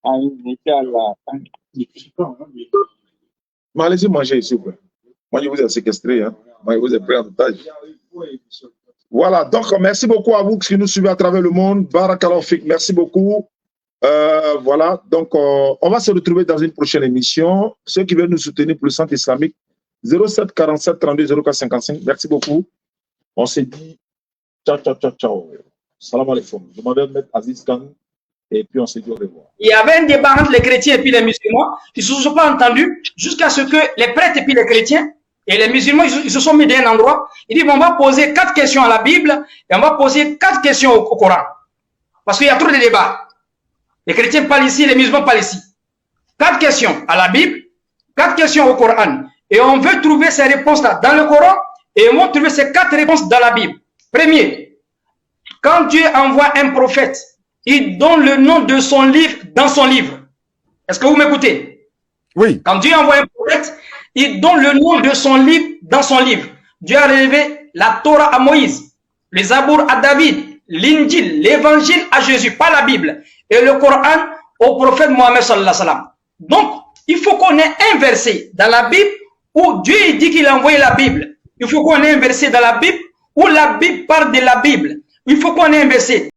Inch'Allah. Mais allez-y manger, s'il vous plaît. Moi, je vous ai séquestré. Hein. Moi, je vous ai pris en otage. Voilà. Donc, merci beaucoup à vous qui nous suivez à travers le monde. Barakallahu fik. Merci beaucoup. Voilà, donc on va se retrouver dans une prochaine émission. Ceux qui veulent nous soutenir pour le centre islamique, 07 47 32 04 55. Merci beaucoup. On s'est dit ciao. Salam alaikum. Je m'en vais mettre Aziz Khan et puis on s'est dit au revoir. Il y avait un débat entre les chrétiens et puis les musulmans. Ils ne se sont pas entendus jusqu'à ce que les prêtres et puis les chrétiens et les musulmans ils se sont mis dans un endroit. Ils disent on va poser 4 questions à la Bible et on va poser 4 questions au Coran. Parce qu'il y a trop de débats. Les chrétiens parlent ici, les musulmans parlent ici. 4 questions à la Bible, 4 questions au Coran. Et on veut trouver ces réponses-là dans le Coran et on va trouver ces 4 réponses dans la Bible. Premier, quand Dieu envoie un prophète, il donne le nom de son livre dans son livre. Est-ce que vous m'écoutez? Oui. Quand Dieu envoie un prophète, il donne le nom de son livre dans son livre. Dieu a révélé la Torah à Moïse, les Zabour à David, l'Injil, l'évangile à Jésus, pas la Bible. Et le Coran au prophète Mohammed sallallahu alayhi wa sallam. Donc, il faut qu'on ait un verset dans la Bible où Dieu dit qu'il a envoyé la Bible. Il faut qu'on ait un verset dans la Bible où la Bible parle de la Bible. Il faut qu'on ait un verset